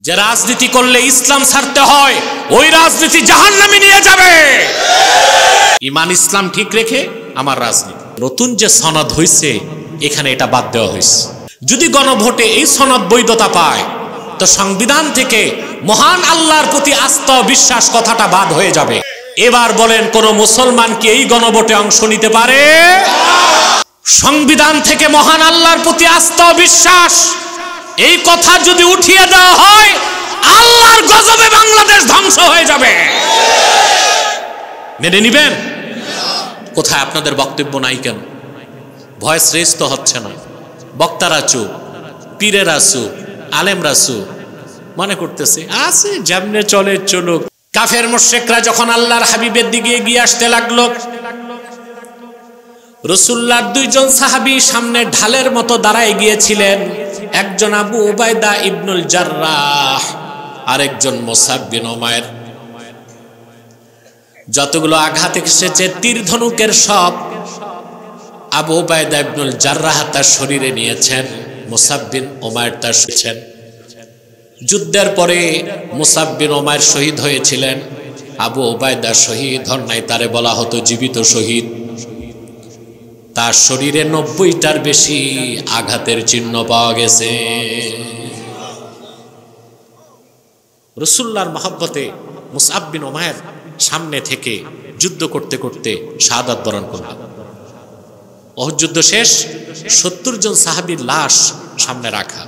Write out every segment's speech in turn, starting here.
যে রাজনীতি করলে ইসলাম ছাড়তে হয়, ওই রাজনীতি জাহান্নামে নিয়ে যাবে। ঈমান ইসলাম ঠিক রেখে আমার রাজনীতি। নতুন যে সনদ হয়েছে এখানে এটা বাদ দেওয়া হয়েছে। যদি গণভোটে এই সনদ বৈধতা পায় তো সংবিধান থেকে মহান আল্লাহর প্রতি আস্থা বিশ্বাস কথাটা বাদ হয়ে যাবে। এবার বলেন, কোন মুসলমান কি এই গণভোটে অংশ নিতে পারে? সংবিধান থেকে মহান আল্লাহর প্রতি আস্থা বিশ্বাস এই কথা যদি উঠিয়ে দেওয়া হয়, আল্লাহর গজবে বাংলাদেশ ধ্বংস হয়ে যাবে। মেনে নিবেন? কোথায় আপনাদের বক্তব্য নাই কেন? ভয়েস রেজ তো হচ্ছে না। বক্তারা চুপ, পীরেরা চুপ, আলেমরা চুপ। মনে করতেছে আছে যেমনে চলে চলুক। কাফের মুশরিকরা যখন আল্লাহর হাবিবের দিকে এগিয়ে আসতে লাগলো, রাসূলুল্লাহর দুইজন সাহাবী সামনে ঢালের মতো দাঁড়ায় গিয়েছিলেন। একজন আবু উবাইদা ইবনুল জাররাহ, আরেকজন মুসাব বিন উমাইর। যতগুলো আঘাত এসেছে তীর ধনুকের সব আবু উবাইদা ইবনুল জাররাহ তার শরীরে নিয়েছেন, মুসাব বিন উমাইর তার শুয়েছেন। যুদ্ধের পরে মুসাব বিন উমাইর শহীদ হয়েছিলেন, আবু উবাইদা শহীদ হন নাই, তারে বলা হতো জীবিত শহীদ। তার শরীরে 90টার বেশি আঘাতের চিহ্ন পাওয়া গেছে। রাসূলুল্লাহর মহব্বতে মুসআব বিন উমাইর সামনে থেকে যুদ্ধ করতে করতে শাহাদাত বরণ করলেন। উহুদ যুদ্ধ শেষ, 70 জন সাহাবীর লাশ সামনে রাখা।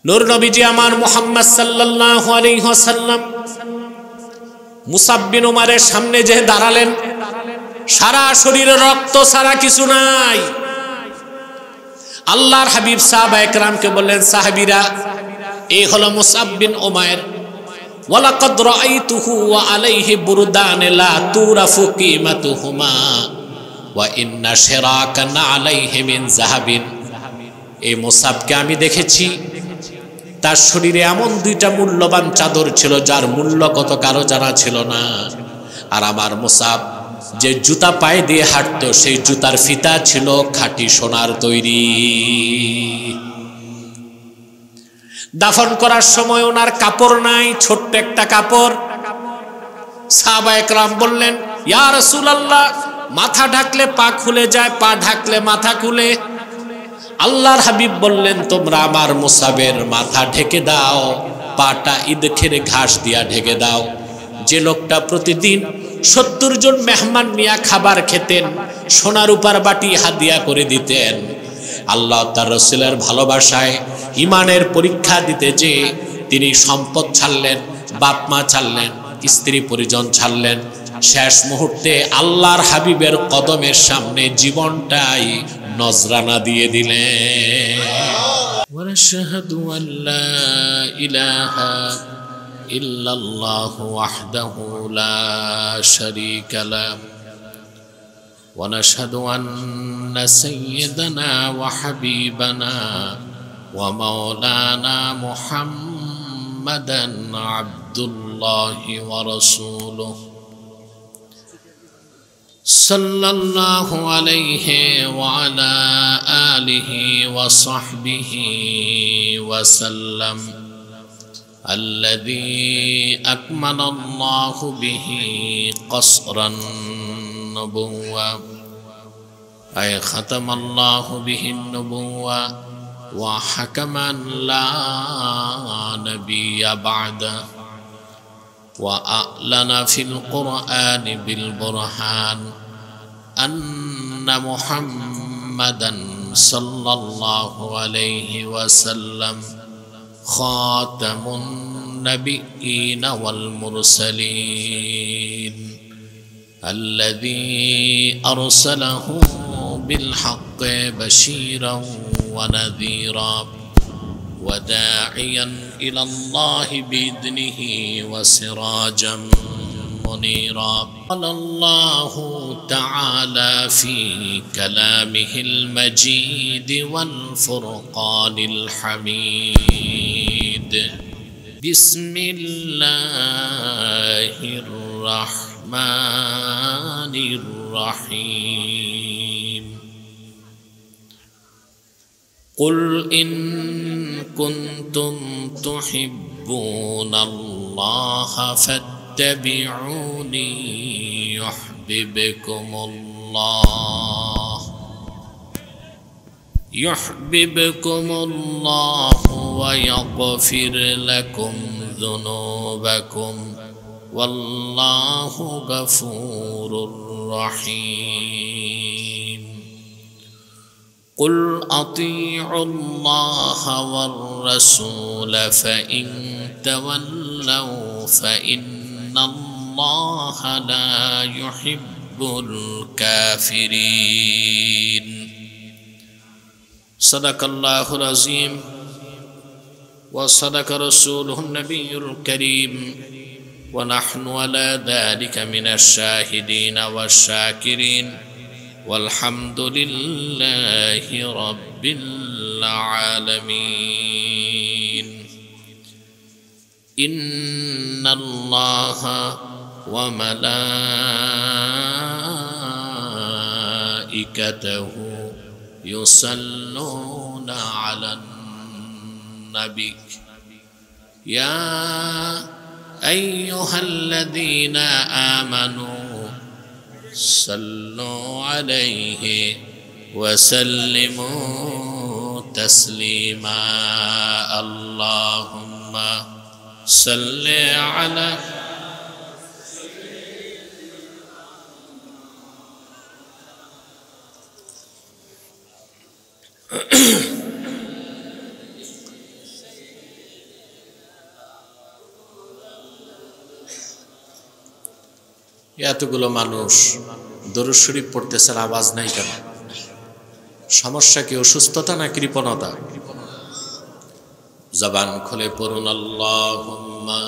নূর নবীজি আমার মুহাম্মদ সাল্লাল্লাহু আলাইহি ওয়াসাল্লাম মুসআব বিন উমাইরের সামনে যে দাঁড়ালেন, সারা শরীরে রক্ত ছাড়া কিছু নাই। আল্লাহর হাবিব সাহাবায়ে কেরামকে বললেন, সাহাবীরা, এই হলো মুসআব বিন উমাইর। ওয়ালাকাদ রাআইতুহু ওয়া আলাইহি বুরদান লা তুরাফু কিমাতুহুমা ওয়া ইন্না শিরাকান আলাইহি মিন যাহাবিন। এই মুসআবকে আমি দেখেছি, তার শরীরে এমন দুইটা মূল্যবান চাদর ছিল যার মূল্য কত কারো জানা ছিল না। আর আমার মুসআব যে জুতা পায়ে দিয়ে হাঁটতো সেই জুতার ফিতা ছিল খাঁটি সোনার তৈরি। দাফন করার সময় ওনার কাপড় নাই, ছোট্ট একটা কাপড়। সাহাবায়ে কেরাম বললেন, ইয়া রাসূলুল্লাহ, মাথা ঢাকলে পা খুলে যায়, পা ঢাকলে মাথা খুলে। আল্লাহর হাবিব বললেন, তোমরা আমার মুসাবের মাথা ঢেকে দাও, পাটা ইদখের ঘাস দিয়া ঢেকে দাও। যে লোকটা প্রতিদিন 70 জন মেহমান নিয়ে খাবার খেতেন, সোনার উপর বাটি হাদিয়া করে দিতেন, আল্লাহ তার রাসূলের ভালোবাসায় ঈমানের পরীক্ষা দিতে যে তিনি সম্পদ ছাড়লেন, বাপ মা ছাড়লেন, স্ত্রী পরিজন ছাড়লেন, শেষ মুহূর্তে আল্লাহর হাবিবের কদমের সামনে জীবনটাই নজরানা দিয়ে দিলেন। ওয়াশহাদু আল্লা ইলাহা ইল্লাল্লাহু ওয়াহদাহু লা শারীকা লাহু ওয়া নাশহাদু আন্না সাইয়্যিদানা ওয়া হাবিবানা ওয়া মাওলানা মুহাম্মাদান আবদুল্লাহি ওয়া রাসূলুহু সাল্লাল্লাহু আলাইহি ওয়া আলা আলিহি ওয়া সাহবিহি ওয়া সাল্লাম। الذي أكمل الله به قصر النبوة، أي ختم الله به النبوة وحكم لا نبي بعده، وأعلن في القرآن بالبرهان أن محمدا صلى الله عليه وسلم خاتم النبيين والمرسلين، الذي أرسله بالحق بشيرا ونذيرا وداعيا إلى الله بإذنه وسراجا منيرا. قال الله تعالى في كلامه المجيد والفرقان الحميد: بسم الله الرحمن الرحيم. قل إن কুনতুম তুহিব্বুনাল্লাহ ফাত্তাবিউনি ইউহিব্বুকুমুল্লাহ ইউহিব্বুকুমুল্লাহু ওয়া ইয়াগফির লাকুম যুনুবাকুম ওয়াল্লাহু গফুরুর রহিম। قل أطيعوا الله والرسول فإن تولوا فإن الله لا يحب الكافرين صدق الله العظيم وصدق رسوله النبي الكريم ونحن على ذلك من الشاهدين والشاكرين والحمد لله رب العالمين إن الله وملائكته يصلون على النبي يا أيها الذين آمنوا صلوا عليه وسلموا تسليما اللهم صل على এতগুলো মানুষ দরুদ শরীফ পড়তেছে, আওয়াজ নাই কেন? সমস্যা কি? অসুস্থতা না কৃপণতা? জবান খুলে পড়ুন আল্লাহুম্মা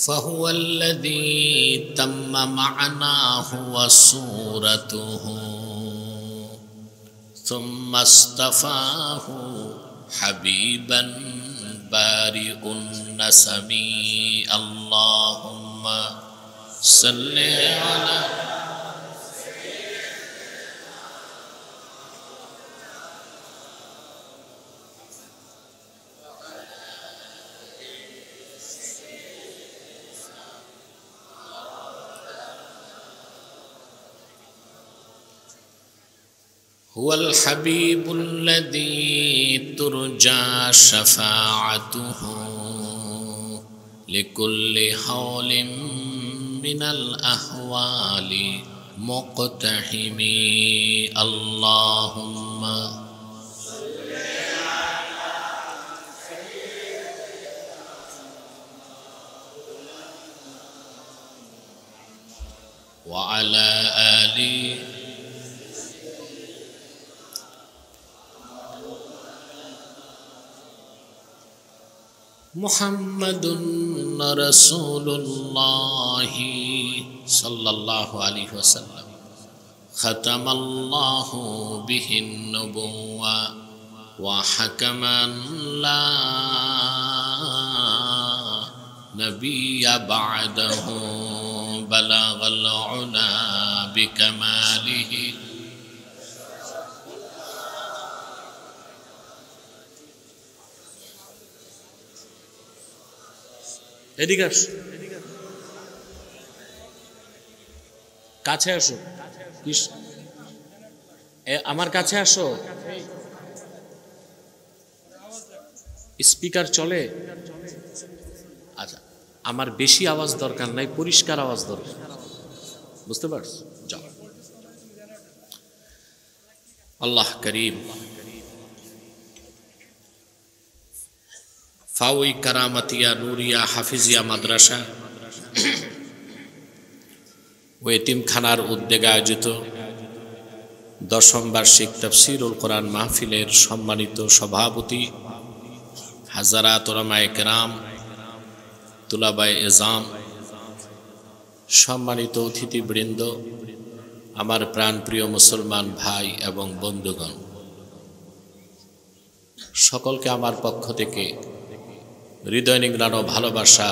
فهو الذي تم معناه وصورته ثم اصطفاه حبيبا بارئ النسم اللهم صل على هو الحبيب الذي ترجى شفاعته لكل حول من الأهوال مقتحم اللهم وعلى آله محمد رسول الله صلى الله عليه وسلم ختم الله به النبوة وحكما لا نبي بعده بلغ العلا بكماله এদিকে আসো, কাছে আসো, আমার কাছে আসো। স্পিকার চলে? আচ্ছা, আমার বেশি আওয়াজ দরকার নাই, পরিষ্কার আওয়াজ দরকার, বুঝতে পারছ? যাও। আল্লাহ করিম ফাউই কারামাতিয়া নুরিয়া হাফিজিয়া মাদ্রাসা ও এতিমখানার উদ্যোগে আয়োজিত 10ম বার্ষিক তাফসীরুল কোরআন মাহফিলের সম্মানিত সভাপতি হাজারাত উলামায়ে কেরাম, তুলাবায়ে এজাম, সম্মানিত অতিথিবৃন্দ, আমার প্রাণপ্রিয় মুসলমান ভাই এবং বন্ধুগণ, সকলকে আমার পক্ষ থেকে হৃদয় নিংড়ানো ভালোবাসা,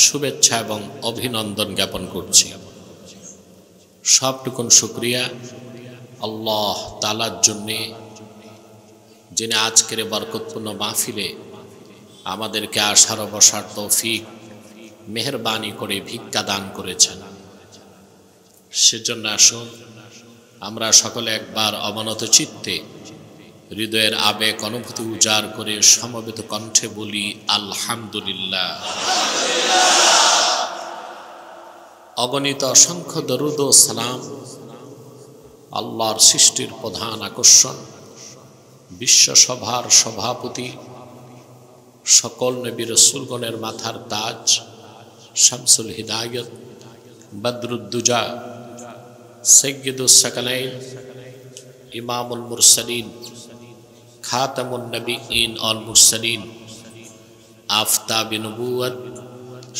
শুভেচ্ছা এবং অভিনন্দন জ্ঞাপন করছি। সবটুকুন শুকরিয়া আল্লাহ তাআলার জন্যে, যিনি আজকের বরকতপূর্ণ মাহফিলে আমাদেরকে আসার বসার তৌফিক মেহেরবানি করে ভিক্ষা দান করেছেন। সেজন্য আসুন আমরা সকলে একবার অবনত চিত্তে হৃদয়ের আবেগ অনুভূতি উজাড় করে সমবেত কণ্ঠে বলি আলহামদুলিল্লাহ। অগণিত অসংখ্য দরুদ ও সালাম আল্লাহর সৃষ্টির প্রধান আকর্ষণ, বিশ্বসভার সভাপতি, সকল নবী রাসূলগণের মাথার তাজ, শামসুল হিদায়াত, বদরুদ্দুজা, সাইয়্যিদুস সাকালাইন, ইমামুল মুরসালিন, খাতামুন নবিয়্যিন ওয়াল মুরসালিন, আফতাবে নবুয়ত,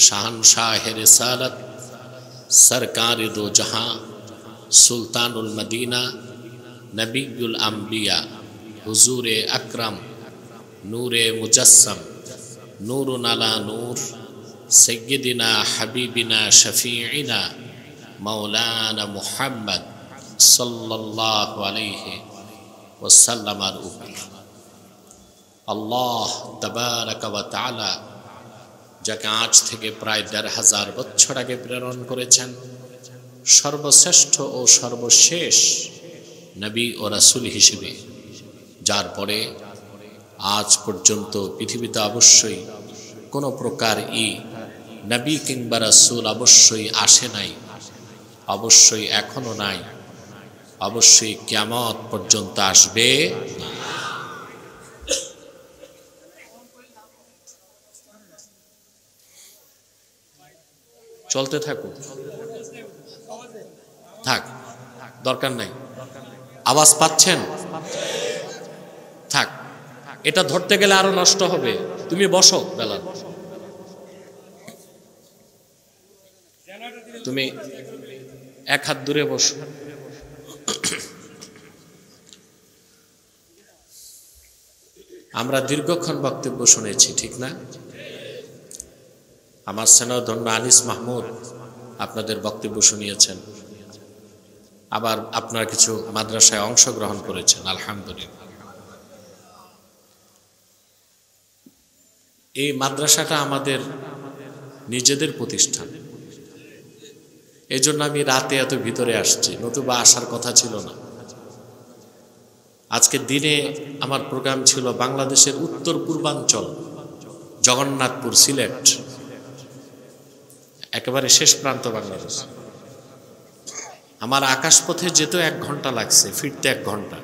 শাহনশাহে রিসালাত, সরকারে দো জাহাঁ, সুলতানুল মদিনা, নবিয়ুল আম্বিয়া, হুজুরে আকরাম, নূরে মুজাসসাম, নূরুন আলা নূর, সাইয়্যিদিনা হাবিবিনা শফিঈনা মাওলানা মুহাম্মদ সাল্লাল্লাহু আলাইহি ওয়াসাল্লামের উপর আল্লাহ তাবারাকা ওয়া তাআলা যাকে আজ থেকে প্রায় ১৫০০ বছর আগে প্রেরণ করেছেন, সর্বশ্রেষ্ঠ ও সর্বশেষ নবী ও রাসূল হিসেবে, যার পরে আজ পর্যন্ত পৃথিবীতে অবশ্যই কোনো প্রকার নবী কিংবা রাসূল অবশ্যই আসে নাই, অবশ্যই এখনো নাই, অবশ্যই কিয়ামত পর্যন্ত আসবে না। চলতে থাকুক, থাক, দরকার নাই। আওয়াজ পাচ্ছেন? থাক, এটা ধরতে গেলে আরো নষ্ট হবে। তুমি বসো বেলাল, তুমি এক হাত দূরে বসো। আমরা দীর্ঘক্ষণ বক্তব্য শুনেছি, ঠিক না? আমার স্নেহধন্য আনিস মাহমুদ আপনাদের বক্তব্য শুনিয়েছেন, আবার আপনারা কিছু মাদ্রাসায় অংশগ্রহণ করেছেন, আলহামদুলিল্লাহ। এই মাদ্রাসাটা আমাদের নিজেদের প্রতিষ্ঠান, এই জন্য আমি রাতে এত ভিতরে আসছি, নতুবা আসার কথা ছিল না। আজকে দিনে আমার প্রোগ্রাম ছিল বাংলাদেশের উত্তর পূর্বাঞ্চল, জগন্নাথপুর, সিলেট, একেবারে শেষ প্রান্ত বাংলাদেশ। আমার আকাশপথে যেতে 1 ঘন্টা লাগছে, ফিরতে 1 ঘন্টা।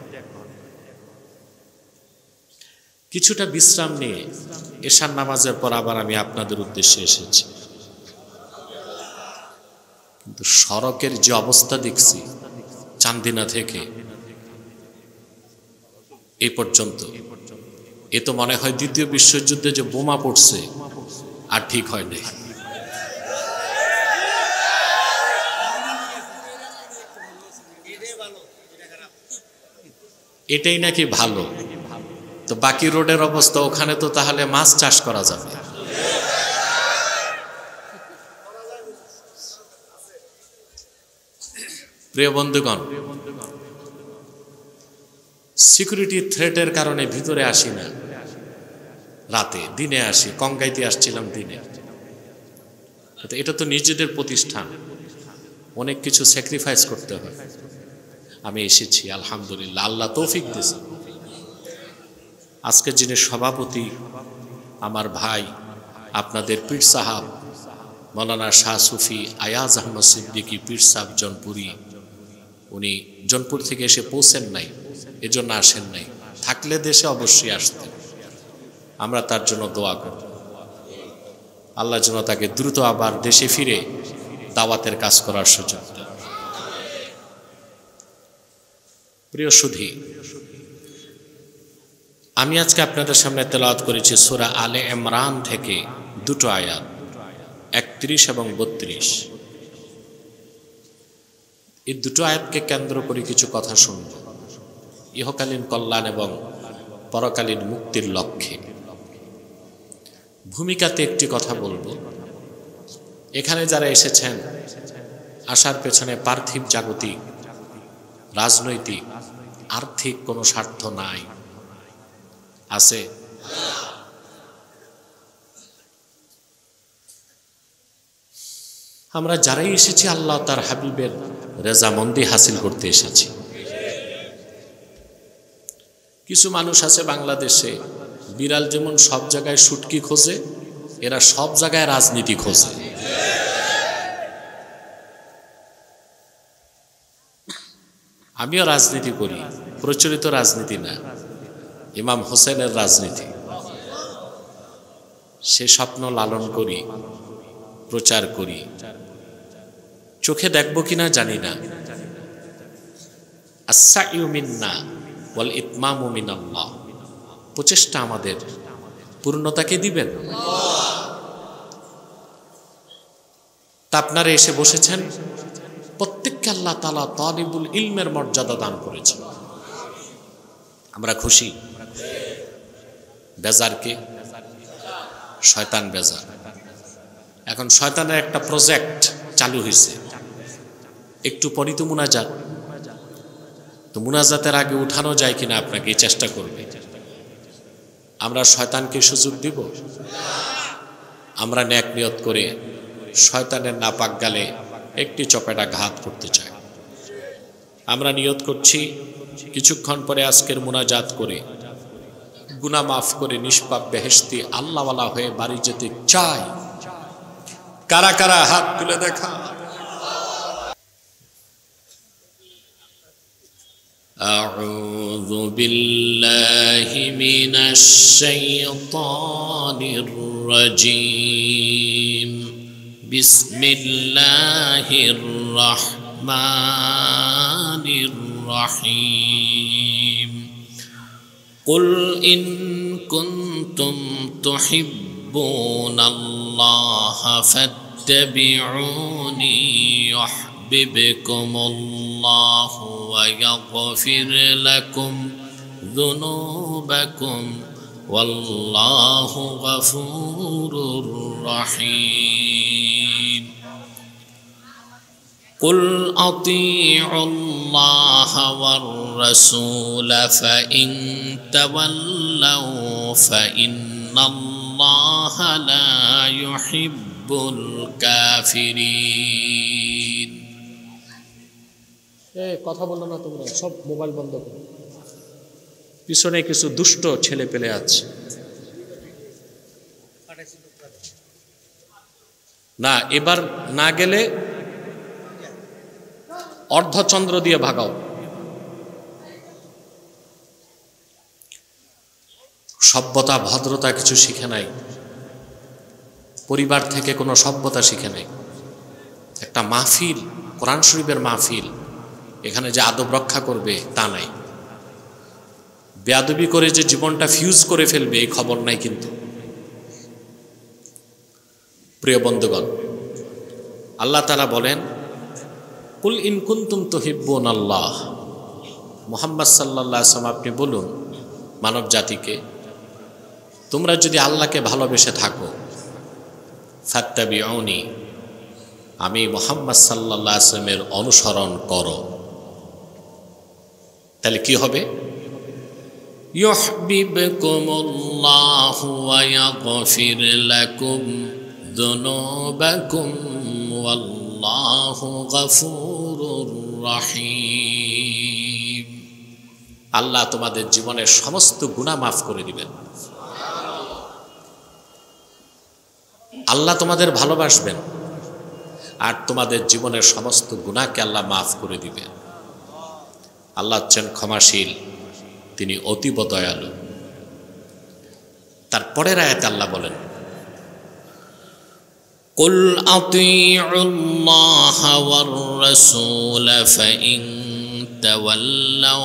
কিছুটা বিশ্রাম নিয়ে এশার নামাজের পর আবার আমি আপনাদের উদ্দেশ্যে এসেছি। কিন্তু সড়কের যে অবস্থা দেখছি চান্দিনা থেকে এই পর্যন্ত, এ তো মনে হয় ২য় বিশ্বযুদ্ধে যে বোমা পড়ছে আর ঠিক হয় নাই। এটাই নাকি ভালো, তো বাকি রোডের অবস্থা, ওখানে তো তাহলে মাছ চাষ করা যাবে। প্রিয় বন্ধুগণ, সিকিউরিটি থ্রেটের কারণে ভিতরে আসি না, রাতে, দিনে আসি। কংগাইতে আসছিলাম দিনে। এটা তো নিজেদের প্রতিষ্ঠান, অনেক কিছু স্যাক্রিফাইস করতে হয়। আমি এসেছি, আলহামদুলিল্লাহ, আল্লাহ তৌফিক দিয়েছে। আজকে যিনি সভাপতি, আমার ভাই, আপনাদের পীর সাহাব মৌলানা শাহ সুফি আয়াজ আহমদ সিদ্দিকী পীর সাহেব জনপুরি, উনি জনপুর থেকে এসে পৌঁছেন নাই, এজন্য আসেন নাই। থাকলে দেশে অবশ্যই আসতেন। আমরা তার জন্য দোয়া করব, আল্লাহ যেন তাকে দ্রুত আবার দেশে ফিরে দাওয়াতের কাজ করার সুযোগ দেন। প্রিয় সুধী, আমি আজকে আপনাদের সামনে তেলাওয়াত করেছি সূরা আলে ইমরান থেকে 2টো আয়াত, 31 এবং 32। এই দুটো আয়াতকে কেন্দ্র করে কিছু কথা শুনব, ইহকালীন কল্যাণ এবং পরকালীন মুক্তির লক্ষ্যে। ভূমিকাতে একটি কথা বলবো। এখানে যারা এসেছেন, আসার পেছনে পার্থিব জাগতিক রাজনৈতিক আর্থিক কোনো স্বার্থ নাই, আছে? আমরা যারাই এসেছি আল্লাহ তার হাবিবের রেজামন্দি হাসিল করতে এসেছি। কিছু মানুষ আছে বাংলাদেশে, বিড়াল যেমন সব জায়গায় শুটকি খোঁজে, এরা সব জায়গায় রাজনীতি খোঁজে। আমিও রাজনীতি করি, প্রচলিত রাজনীতি না, ইমাম হোসেনের রাজনীতি। সে স্বপ্ন লালন করি, প্রচার করি। চোখে দেখবো কিনা জানি না। আস-সা'য়ু মিন্না ওয়াল ইতমামু মিনাল্লাহ। প্রচেষ্টা আমাদের, পূর্ণতাকে দিবেন। তা আপনারা এসে বসেছেন, প্রত্যেককে আল্লাহ তাআলা তালিবুল ইলমের মর্যাদা দান করেছেন। আমরা খুশি। বেজারকে শয়তান বেজার। এখন শয়তানের একটা প্রজেক্ট চালু হয়েছে, একটু পরই তো মুনাজাত। তো মুনাজাতের আগে উঠানো যায় কিনা আপনাকে চেষ্টা করবে। আমরা শয়তানকে সুযোগ দিব? আমরা নেক নিয়ত করে শয়তানের নাপাক গালে একটি চপেটা ঘাত করতে চাই। আমরা নিয়ত করছি কিছুক্ষণ পরে আজকের মুনাজাত করে গুনাহ মাফ করে নিষ্পাপ বেহেশতি আল্লাহওয়ালা হয়ে বাড়ি যেতে চাই। কারা কারা হাত তুলে দেখা। আউযু বিল্লাহি মিনাশ শাইতানির রাজীম। বিসমিল্লাহির রাহমানির রাহিম। কুল ইন কুনতুম তুহিব্বুনাল্লাহা ফাত্তাবিউনি ইউহিব্বুকুমুল্লাহু ওয়া ইয়াগফির লাকুম যুনুবাকুম ওয়াল্লাহু গফুরুর রহিম। قل أطيعوا الله والرسول فإن تولوا فإن الله لا يحب الكافرين। কথা বলো না তোমরা, সব মোবাইল বন্ধ করো। পিছনে কিছু দুষ্ট ছেলে পেলে আছে। না, এবার না গেলে অর্ধচন্দ্র দিয়ে ভাগাও। সভ্যতা ভদ্রতা কিছু শিখে নাই, পরিবার থেকে কোনো সভ্যতা শিখে নাই। একটা মাহফিল, কোরআন শরীফের মাহফিল, এখানে যে আদব রক্ষা করবে তা নাই। বেয়াদবি করে যে জীবনটা ফিউজ করে ফেলবে এই খবর নাই। কিন্তু প্রিয় বন্ধুগণ, আল্লাহ তাআলা বলেন, কুল ইন কুনতুম তুহিব্বুনাল্লাহ। মুহাম্মদ সাল্লাল্লাহু আলাইহি ওয়াসাল্লাম আপনি বলুন মানব জাতিকে, তোমরা যদি আল্লাহকে ভালোবেসে থাকো, ফাত্তাবিউনি, আমি মুহাম্মদ সাল্লাল্লাহু আলাইহি ওয়াসাল্লামের অনুসরণ করো। তাহলে কি হবে? ইউহিব্বুকুমুল্লাহু ওয়া ইয়াগফির লাকুম যুনুবাকুম ওয়াল্লাহু গফুরুর রহিম। আল্লাহ তোমাদের জীবনের সমস্ত গুনাহ মাফ করে দিবেন। আল্লাহ তোমাদের ভালোবাসবেন আর তোমাদের জীবনের সমস্ত গুনাহকে আল্লাহ মাফ করে দিবেন। আল্লাহ হচ্ছেন ক্ষমাশীল, তিনি অতীব দয়ালু। তারপরের আয়াতে আল্লাহ বলেন, কুল আতিউল্লাহা ওয়ার রাসূল ফাইন তাওয়াল্লাউ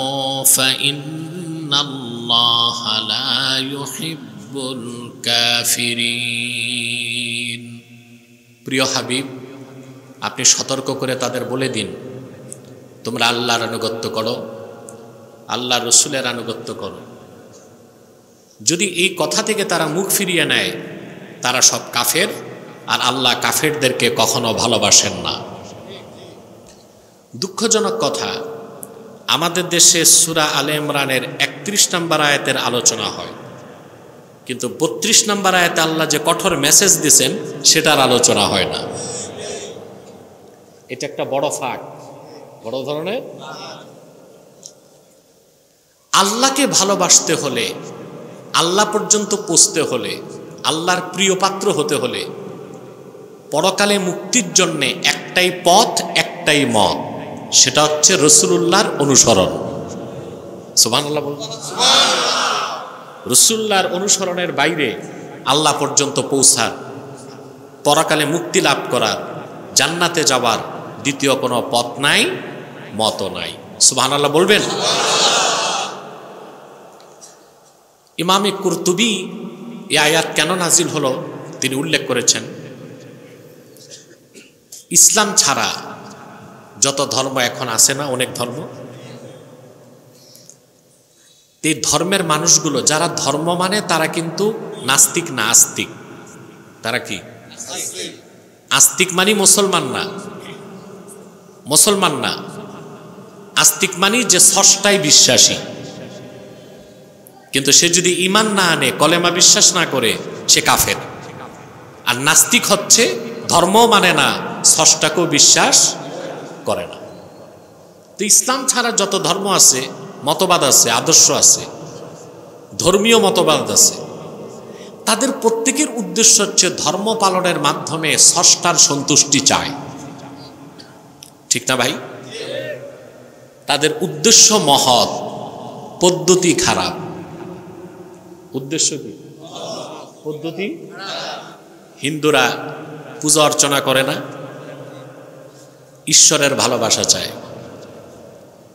ফাইন্নাল্লাহা লা ইউহিব্বুল কাফিরিন। প্রিয় হাবিব, আপনি সতর্ক করে তাদের বলে দিন, তোমরা আল্লাহর আনুগত্য করো, আল্লাহ রসুলের আনুগত্য করো। যদি এই কথা থেকে তারা মুখ ফিরিয়ে নেয়, তারা সব কাফের, আর আল্লাহ কাফেরদেরকে কখনো ভালোবাসেন না। দুঃখজনক কথা, আমাদের দেশে সূরা আলে ইমরানের 31 নম্বর আয়াতের আলোচনা হয়, কিন্তু 32 নম্বর আয়াতে আল্লাহ যে কঠোর মেসেজ দিয়েছেন সেটার আলোচনা হয় না। এটা একটা বড় ফাঁক, বড় ধরনের। আল্লাহকে ভালোবাসতে হলে, আল্লাহ পর্যন্ত পৌঁছতে হলে, আল্লাহর প্রিয় পাত্র হতে হলে পরকালে মুক্তির জন্যে একটাই পথ, একটাই মত, সেটা হচ্ছে রাসূলুল্লাহর অনুসরণ। সুবহানাল্লাহ বলুন। রাসূলুল্লাহর অনুসরণের বাইরে আল্লাহ পর্যন্ত পৌঁছার, পরকালে মুক্তি লাভ করার, জান্নাতে যাওয়ার দ্বিতীয় কোনো পথ নাই, মতও নাই। সুবহানাল্লাহ বলবেন। ইমামে কুরতুবী এই আয়াত কেন নাজিল হলো তিনি উল্লেখ করেছেন, ইসলাম ছাড়া যত ধর্ম এখন আছে না, অনেক ধর্ম, এই ধর্মের মানুষগুলো যারা ধর্ম মানে তারা কিন্তু নাস্তিক না, আস্তিক। তারা কি আস্তিক? মানে মুসলমান না, মুসলমান না। আস্তিক মানে যে স্রষ্টায় বিশ্বাসী, কিন্তু সে যদি ঈমান না আনে, কলেমা বিশ্বাস না করে, সে কাফের। আর নাস্তিক হচ্ছে ধর্ম মানে না, স্রষ্টাকেও বিশ্বাস করে না। তো ইসলাম ছাড়া যত ধর্ম আছে, মতবাদ আছে, আদর্শ আছে, ধর্মীয় মতবাদ আছে, তাদের প্রত্যেকের উদ্দেশ্য হচ্ছে ধর্ম পালনের মাধ্যমে স্রষ্টার সন্তুষ্টি চায়। ঠিক না ভাই? তাদের উদ্দেশ্য মহৎ, পদ্ধতি খারাপ। উদ্দেশ্য কি? পদ্ধতি। হিন্দুরা পূজা অর্চনা করে না, ঈশ্বরের ভালোবাসা চায়।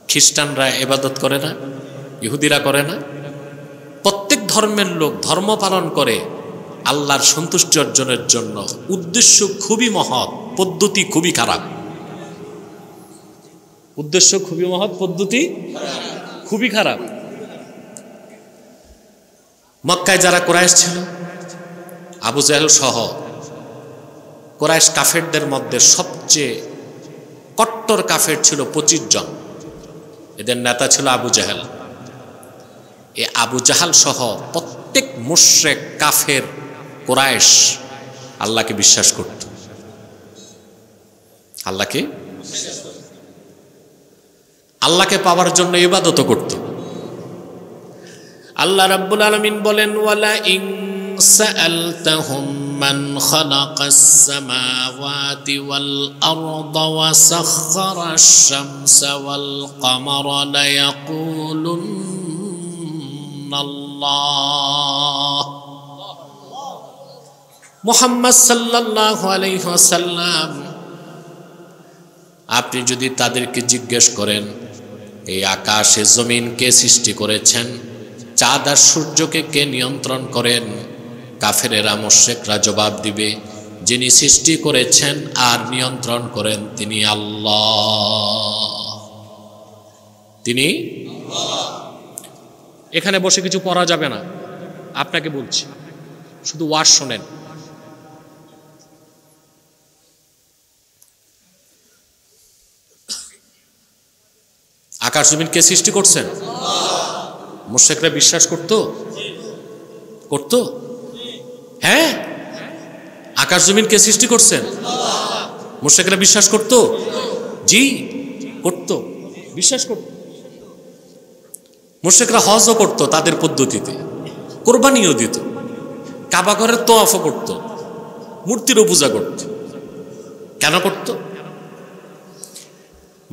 খ্রিস্টানরা ইবাদত করে না, ইহুদিরা করে না। প্রত্যেক ধর্মের লোক ধর্ম পালন করে আল্লাহর সন্তুষ্টি অর্জনের জন্য। উদ্দেশ্য খুবই মহৎ, পদ্ধতি খুবই খারাপ। উদ্দেশ্য খুবই মহৎ, পদ্ধতি খুবই খারাপ। মক্কায় যারা কুরাইশ ছিল, আবু জাহেল সহ কুরাইশ কাফেরদের মধ্যে সবচেয়ে কট্টর কাফের ছিল 25 জন। এদের নেতা ছিল আবু জাহেল। এ আবু জাহাল সহ প্রত্যেক মুশরিক কাফের কুরাইশ আল্লাহকে বিশ্বাস করত। আল্লাহকে পাওয়ার জন্য ইবাদত করত। আল্লাহ রাব্বুল আলামিন বলেন, ওয়ালা ইন সাআলতাহুম মান খালাকাস সামাওয়াতি ওয়াল আরদা ওয়া সাখখারাশ শামসা ওয়াল কামারা লা ইয়াকুলুন্নাল্লাহ। মুহাম্মদ সাল্লাল্লাহু আলাইহি ওয়াসাল্লাম, আপনি যদি তাদেরকে জিজ্ঞেস করেন এই আকাশে জমিন কে সৃষ্টি করেছেন, চাঁদ আর সূর্যকে কে নিয়ন্ত্রণ করেন, কাফেরেরা মুশরিকরা জবাব দিবে, যিনি সৃষ্টি করেছেন আর নিয়ন্ত্রণ করেন তিনি আল্লাহ। তিনি এখানে বসে কিছু পড়া যাবে না, আপনাকে বলছি, শুধু ওয়াজ শোনেন। আকাশ জমিন কে সৃষ্টি করছেন? মুশরিকরা বিশ্বাস করতো? হ্যাঁ, আকাশ জমিন কে সৃষ্টি করছেন? মুশরিকরা বিশ্বাস করতো? জি করতো, বিশ্বাস করত। মুশরিকরা হজও করতো তাদের পদ্ধতিতে, কোরবানিও দিত, কাবা ঘরের তওয়াফও করত, মূর্তিরও পূজা করত। কেন করত?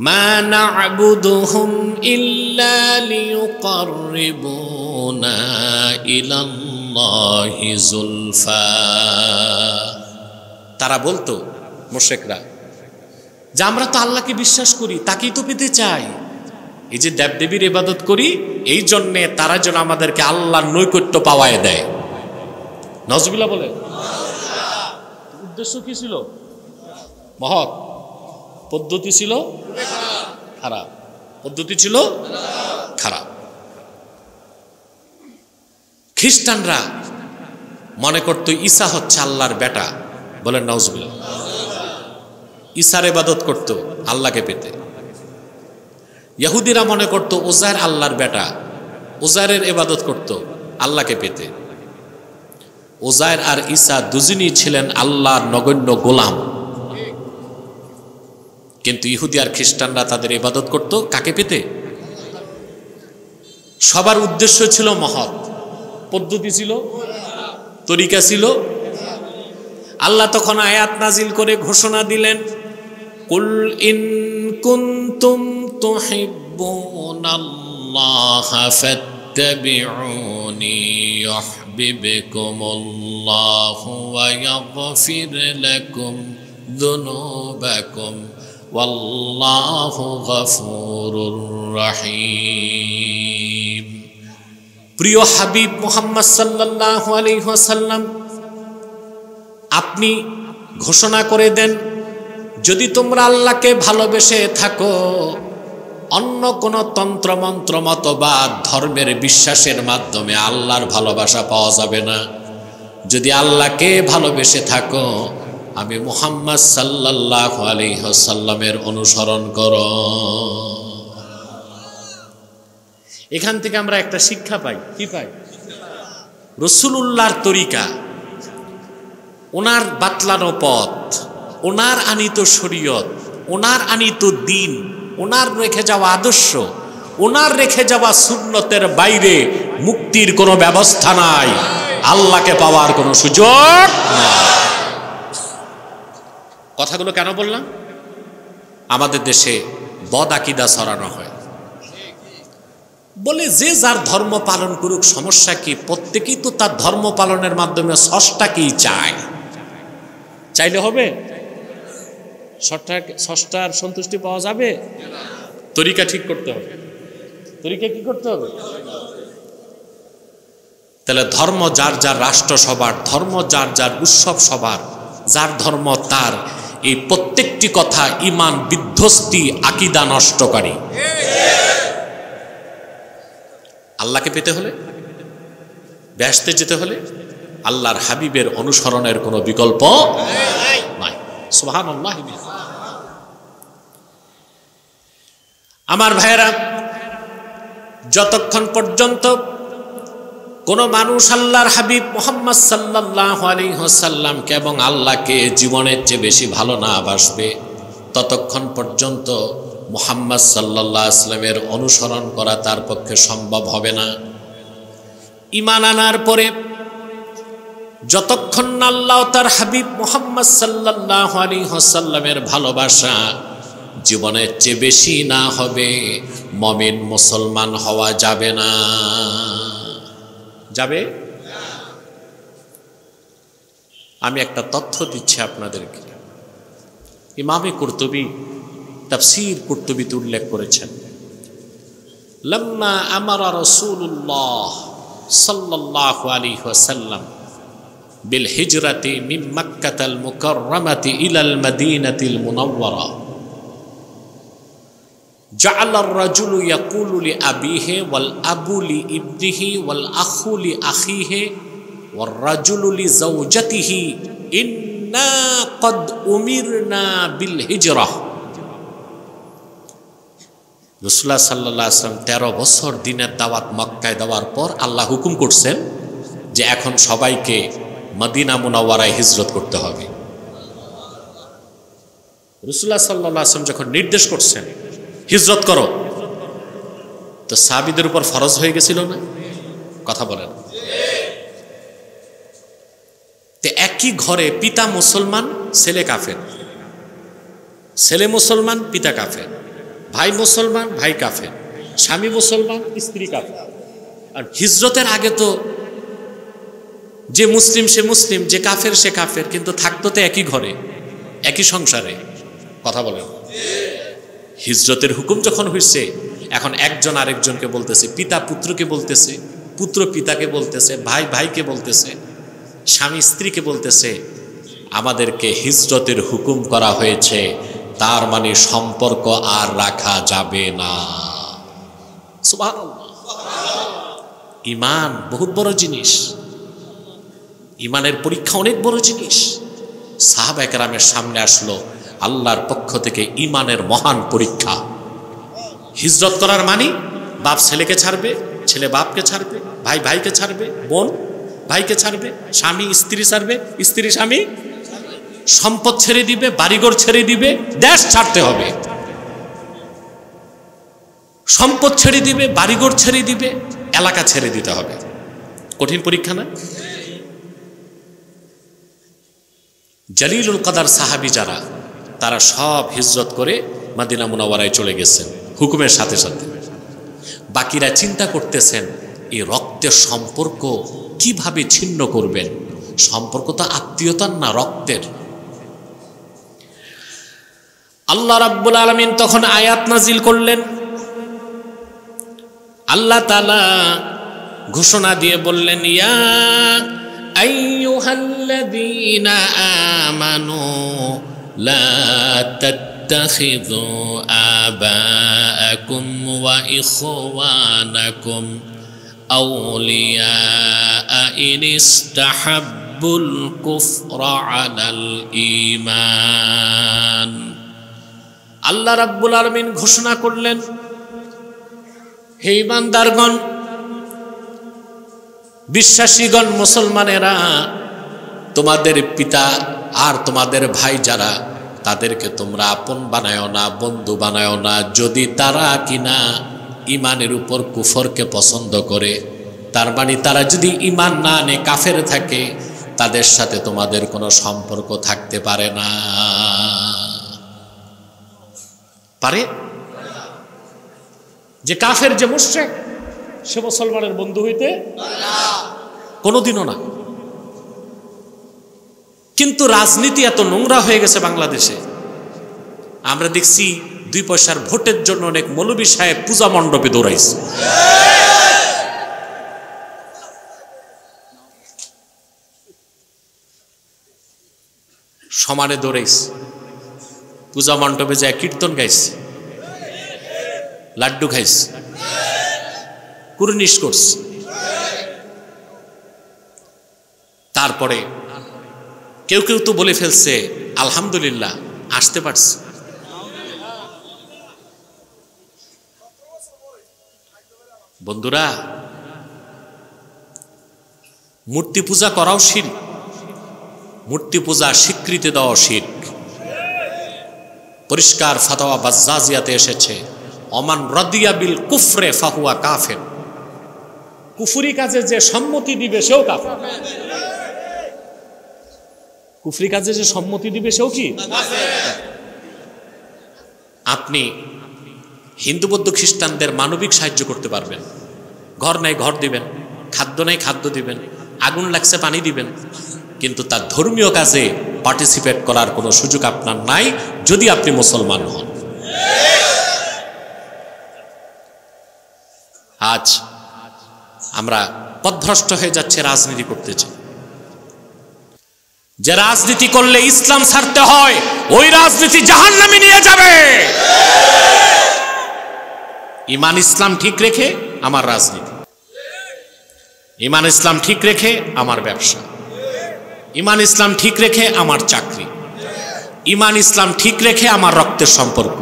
মা না'বুদুহুম ইল্লা লিয়ুকাররিবুনা ইলাল্লাহি যুলফা। তারা বলতো, মুশরিকরা, যে আমরা তো আল্লাহকে বিশ্বাস করি, তাকেই তো পেতে চাই। এই যে দেবদেবীর ইবাদত করি, এই জন্যে তারা যেন আমাদেরকে আল্লাহর নৈকট্য পাওয়ায় দেয়। নাউজুবিল্লাহ বলে। উদ্দেশ্য কি ছিল? মহৎ। পদ্ধতি ছিল খারাপ, পদ্ধতি ছিল খারাপ। খ্রিস্টানরা মনে করতো ঈসা হচ্ছে আল্লাহর বেটা, বলেন নাউজুবিল্লাহ। ঈসার ইবাদত করত আল্লাহকে পেতে। ইহুদিরা মনে করত উজাইর আল্লাহর বেটা, উজাইরের ইবাদত করত আল্লাহকে পেতে। উজাইর আর ঈসা দুজনই ছিলেন আল্লাহর নগণ্য গোলাম, কিন্তু ইহুদি আর খ্রিস্টানরা তাদের ইবাদত করত কাকে পেতে? সবার উদ্দেশ্য ছিল মহৎ, পদ্ধতি ছিল, তরিকা ছিল। আল্লাহ তখন আয়াত নাজিল করে ঘোষণা দিলেন, কুল ইন কুনতুম তুহিব্বুনাল্লাহা ফাত্তাবিউনি ইউহিব্বুকুমুল্লাহু ওয়া ইয়াগফির লাকুম যুনুবাকুম ওয়াল্লাহু গফুরুর রহিম। প্রিয় হাবিব মুহাম্মদ সাল্লাল্লাহু আলাইহি ওয়াসাল্লাম, আপনি ঘোষণা করে দেন, যদি তোমরা আল্লাহকে ভালোবেসে থাকো, অন্য কোনো তন্ত্রমন্ত্র মতবাদ ধর্মের বিশ্বাসের মাধ্যমে আল্লাহর ভালোবাসা পাওয়া যাবে না। যদি আল্লাহকে ভালোবেসে থাকো, আমি মুহাম্মদ সাল্লাল্লাহু আলাইহি ওয়াসাল্লামের অনুসরণ করো। এখান থেকে আমরা একটা শিক্ষা পাই। কি পাই? রাসূলুল্লাহর তরিকা, ওনার বাতলানো পথ, ওনার আনিত শরীয়ত, ওনার আনিত দিন, ওনার রেখে যাওয়া আদর্শ, ওনার রেখে যাওয়া সুন্নতের বাইরে মুক্তির কোনো ব্যবস্থা নাই, আল্লাহকে পাওয়ার কোনো সুযোগ নাই। কথাগুলো কেন বললাম? আমাদের দেশে বদ আকীদা ছড়ানো হয়, বলে যে যার ধর্ম পালন করুক, সমস্যা কি? প্রত্যেকেই তো তার ধর্ম পালনের মাধ্যমে স্রষ্টাকেই চায়। চাইলে হবে? স্রষ্টার সন্তুষ্টি পাওয়া যাবে? তরিকা ঠিক করতে হবে। তরিকা কি করতে হবে? তাহলে ধর্ম যার যার, রাষ্ট্র সবার ধর্ম যার যার, উৎসব সবার, যার ধর্ম তার, এই প্রত্যেকটি কথা ঈমান বিধ্বস্তি, আকীদা নষ্টকারী। আল্লাহকে পেতে হলে, বেহেশতে যেতে হলে আল্লাহর হাবিবের অনুসরণের কোনো বিকল্প নাই। সুবহানাল্লাহ। আমার ভাইয়েরা, যতক্ষণ পর্যন্ত কোন মানুষ আল্লাহর হাবিব মুহাম্মদ সাল্লাল্লাহু আলাইহি ওয়াসাল্লামকে এবং আল্লাহকে জীবনের চেয়ে বেশি ভালো না বাসবে, ততক্ষণ পর্যন্ত মুহাম্মদ সাল্লাল্লাহু আলাইহি ওয়াসাল্লামের অনুসরণ করা তার পক্ষে সম্ভব হবে না। ঈমান আনার পরে যতক্ষণ না আল্লাহ তার হাবিব মুহাম্মদ সাল্লাল্লাহু আলাইহি ওয়াসাল্লামের ভালোবাসা জীবনের চেয়ে বেশি না হবে, মুমিন মুসলমান হওয়া যাবে না। যাবে? আমি একটা তথ্য দিচ্ছি আপনাদেরকে। ইমামে কুরতুবী তাফসীর কুরতুবীতে উল্লেখ করেছেন, লাম্মা আমারা রাসূলুল্লাহ সাল্লাল্লাহু আলাইহি ওয়াসাল্লাম বিল হিজরাতি মিন মক্কাতাল মুকাররামাতি ইলাল মাদিনাতিল মুনাওয়ারা জাআলার রাজুলু ইয়াকুলু লি আবিহি ওয়াল আবু লি ইবনিহি ওয়াল আখু লি আখিহি ওয়ার রাজুলু লি যাওজাতিহি ইন্না ক্বাদ উমিরনা বিল হিজরাহ। রাসূলুল্লাহ সাল্লাল্লাহু আলাইহি ওয়াসাল্লাম 13 বছর দিনের দাওয়াত মক্কায় দেওয়ার পর আল্লাহ হুকুম করছেন যে এখন সবাইকে মদিনা মুনাওয়ারায় হিজরত করতে হবে। রাসূলুল্লাহ সাল্লাল্লাহু আলাইহি ওয়াসাল্লাম যখন নির্দেশ করছেন হিজরত করো, তো সাহাবীদের উপর ফরজ হয়ে গেছিল না? কথা বলেন। তো একই ঘরে পিতা মুসলমান, ছেলে কাফের, ছেলে মুসলমান, পিতা কাফের, ভাই মুসলমান, ভাই কাফের, স্বামী মুসলমান, স্ত্রী কাফের। আর হিজরতের আগে তো যে মুসলিম সে মুসলিম, যে কাফের সে কাফের, কিন্তু থাকতো তো একই ঘরে, একই সংসারে। কথা বলেন। হিজরতের হুকুম যখন হয়েছে, এখন একজন আরেকজনকে বলতেছে, পিতা পুত্রকে বলতেছে, পুত্র পিতাকে বলতেছে, ভাই ভাইকে বলতেছে, স্বামী স্ত্রীকে বলতেছে, আমাদেরকে হিজরতের হুকুম করা হয়েছে, তার মানে সম্পর্ক আর রাখা যাবে না। সুবহানাল্লাহ। ঈমান বহুত বড় জিনিস, ঈমানের পরীক্ষা অনেক বড় জিনিস। সাহাবায়ে কেরামের সামনে আসলো আল্লাহর পক্ষ থেকে ঈমানের মহান পরীক্ষা। হিজরত করার মানে বাপ ছেলেকে ছাড়বে, ছেলে বাপকে ছাড়বে, ভাই ভাইকে ছাড়বে, বোন ভাইকে ছাড়বে, স্বামী স্ত্রী ছাড়বে, স্ত্রী স্বামী, সম্পদ ছেড়ে দিবে, বাড়িঘর ছেড়ে দিবে, দেশ ছাড়তে হবে। সম্পদ ছেড়ে দিবে, বাড়িঘর ছেড়ে দিবে, এলাকা ছেড়ে দিতে হবে। কঠিন পরীক্ষা না? জালিলুল কদর সাহাবী যারা, তারা সব হিজরত করে মদিনা মুনাওয়ারায় চলে গেছেন হুকুমের সাথে সাথে। বাকিরা চিন্তা করতেছেন এই রক্তের সম্পর্ক কিভাবে ছিন্ন করবেন। সম্পর্ক তো আত্মীয়তার না, রক্তের। আল্লাহ রাব্বুল আলামিন তখন আয়াত নাজিল করলেন। আল্লাহ তাআলা ঘোষণা দিয়ে বললেন, ইয়া আইয়ুহাল্লাযীনা আমানু লা তাত্তাখিযু আবাআকুম ওয়া ইখওয়ানাকুম আউলিয়া ইন ইসতাহাব্বুল কুফরা আলাল ঈমান। আল্লাহ রাব্বুল আলামিন ঘোষণা করলেন, হে ঈমানদারগণ, বিশ্বাসীগণ, মুসলমানেরা, তোমাদের পিতা আর তোমাদের ভাই যারা, তাদেরকে তোমরা আপন বানায়ো না, বন্ধু বানায়ো না, যদি তারা কিনা ঈমানের উপর কুফরকে পছন্দ করে। তার মানে তারা যদি ঈমান না আনে, কাফের থাকে, তাদের সাথে তোমাদের কোনো সম্পর্ক থাকতে পারে না। পারে? যে কাফের, যে মুশরিক, সে মুসলমানের বন্ধু হইতে কোনোদিনও না। কিন্তু রাজনীতি এত নোংরা হয়ে গেছে বাংলাদেশে। আমরা দেখছি 2 পয়সার ভোটের জন্য অনেক মৌলবী সাহেব পূজা মণ্ডপে দৌড়াইছে। সমানে দৌড়াইছে, পূজা মণ্ডপে যায় কীর্তন গাইছে, লাড্ডু খাইছে, কুরনিশ করছে। তারপরে কেউ কেউ তো বলে ফেলছে আলহামদুলিল্লাহ আসতে পারছে। বন্ধুরা, মূর্তি পূজা করাও শিরক, মূর্তি পূজা স্বীকৃতি দেওয়া শিরক। পরিষ্কার ফাতাওয়া বাজ্জাজিয়াতে এসেছে, ওমান রাদিয়া বিল কুফরে ফাহুয়া কাফের। কুফরি কাজে যে সম্মতি দিবে সেও কাফের। কুফরি কাজে যে সম্মতি দিবে সেও কি? আপনি হিন্দু বৌদ্ধ খ্রিস্টানদের মানবিক সাহায্য করতে পারবেন, ঘর নাই ঘর দিবেন, খাদ্য নাই খাদ্য দিবেন, আগুন লাগছে পানি দিবেন, কিন্তু তার ধর্মীয় কাজে পার্টিসিপেট করার কোনো সুযোগ আপনার নাই যদি আপনি মুসলমান হন। আজ আমরা পথভ্রষ্ট হয়ে যাচ্ছে, রাজনীতি করতে চাই। যে রাজনীতি করলে ইসলাম ছাড়তে হয়, ওই রাজনীতি জাহান্নামে নিয়ে যাবে। ঈমান ইসলাম ঠিক রেখে আমার রাজনীতি, ঈমান ইসলাম ঠিক রেখে আমার ব্যবসা, ঈমান ইসলাম ঠিক রেখে আমার চাকরি, ঈমান ইসলাম ঠিক রেখে আমার রক্তের সম্পর্ক,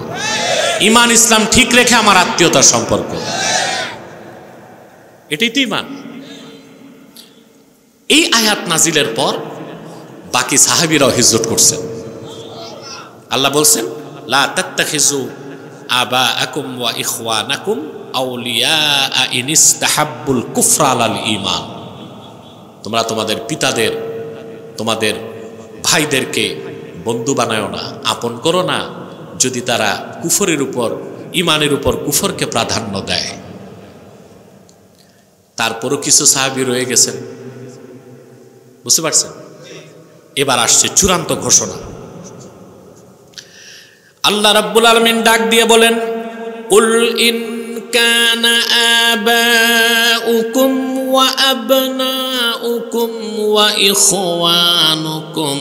ঈমান ইসলাম ঠিক রেখে আমার আত্মীয়তার সম্পর্ক। এটাই তো ঈমান। এই আয়াত নাজিলের পর বাকি সাহাবীরাও হিজরত করছেন। আল্লাহ বলছেন, লা তাত্তাখিযু আবাআকুম ওয়া ইখওয়ানাকুম আউলিয়া ইন ইসতাহাব্বুল কুফরা আলাল ঈমান। তোমরা তোমাদের পিতাদের, তোমাদের ভাইদেরকে বন্ধু বানায়ো না, আপন করো না, যদি তারা কুফরের উপর, ঈমানের উপর কুফরকে প্রাধান্য দেয়। তারপরও কিছু সাহাবী রয়ে গেছেন, বুঝতে পারছেন? এবার আসছে চূড়ান্ত ঘোষণা। আল্লাহ রাব্বুল আলামিন ডাক দিয়ে বলেন, কুল ইন كان آباؤكم وأبناؤكم وإخوانكم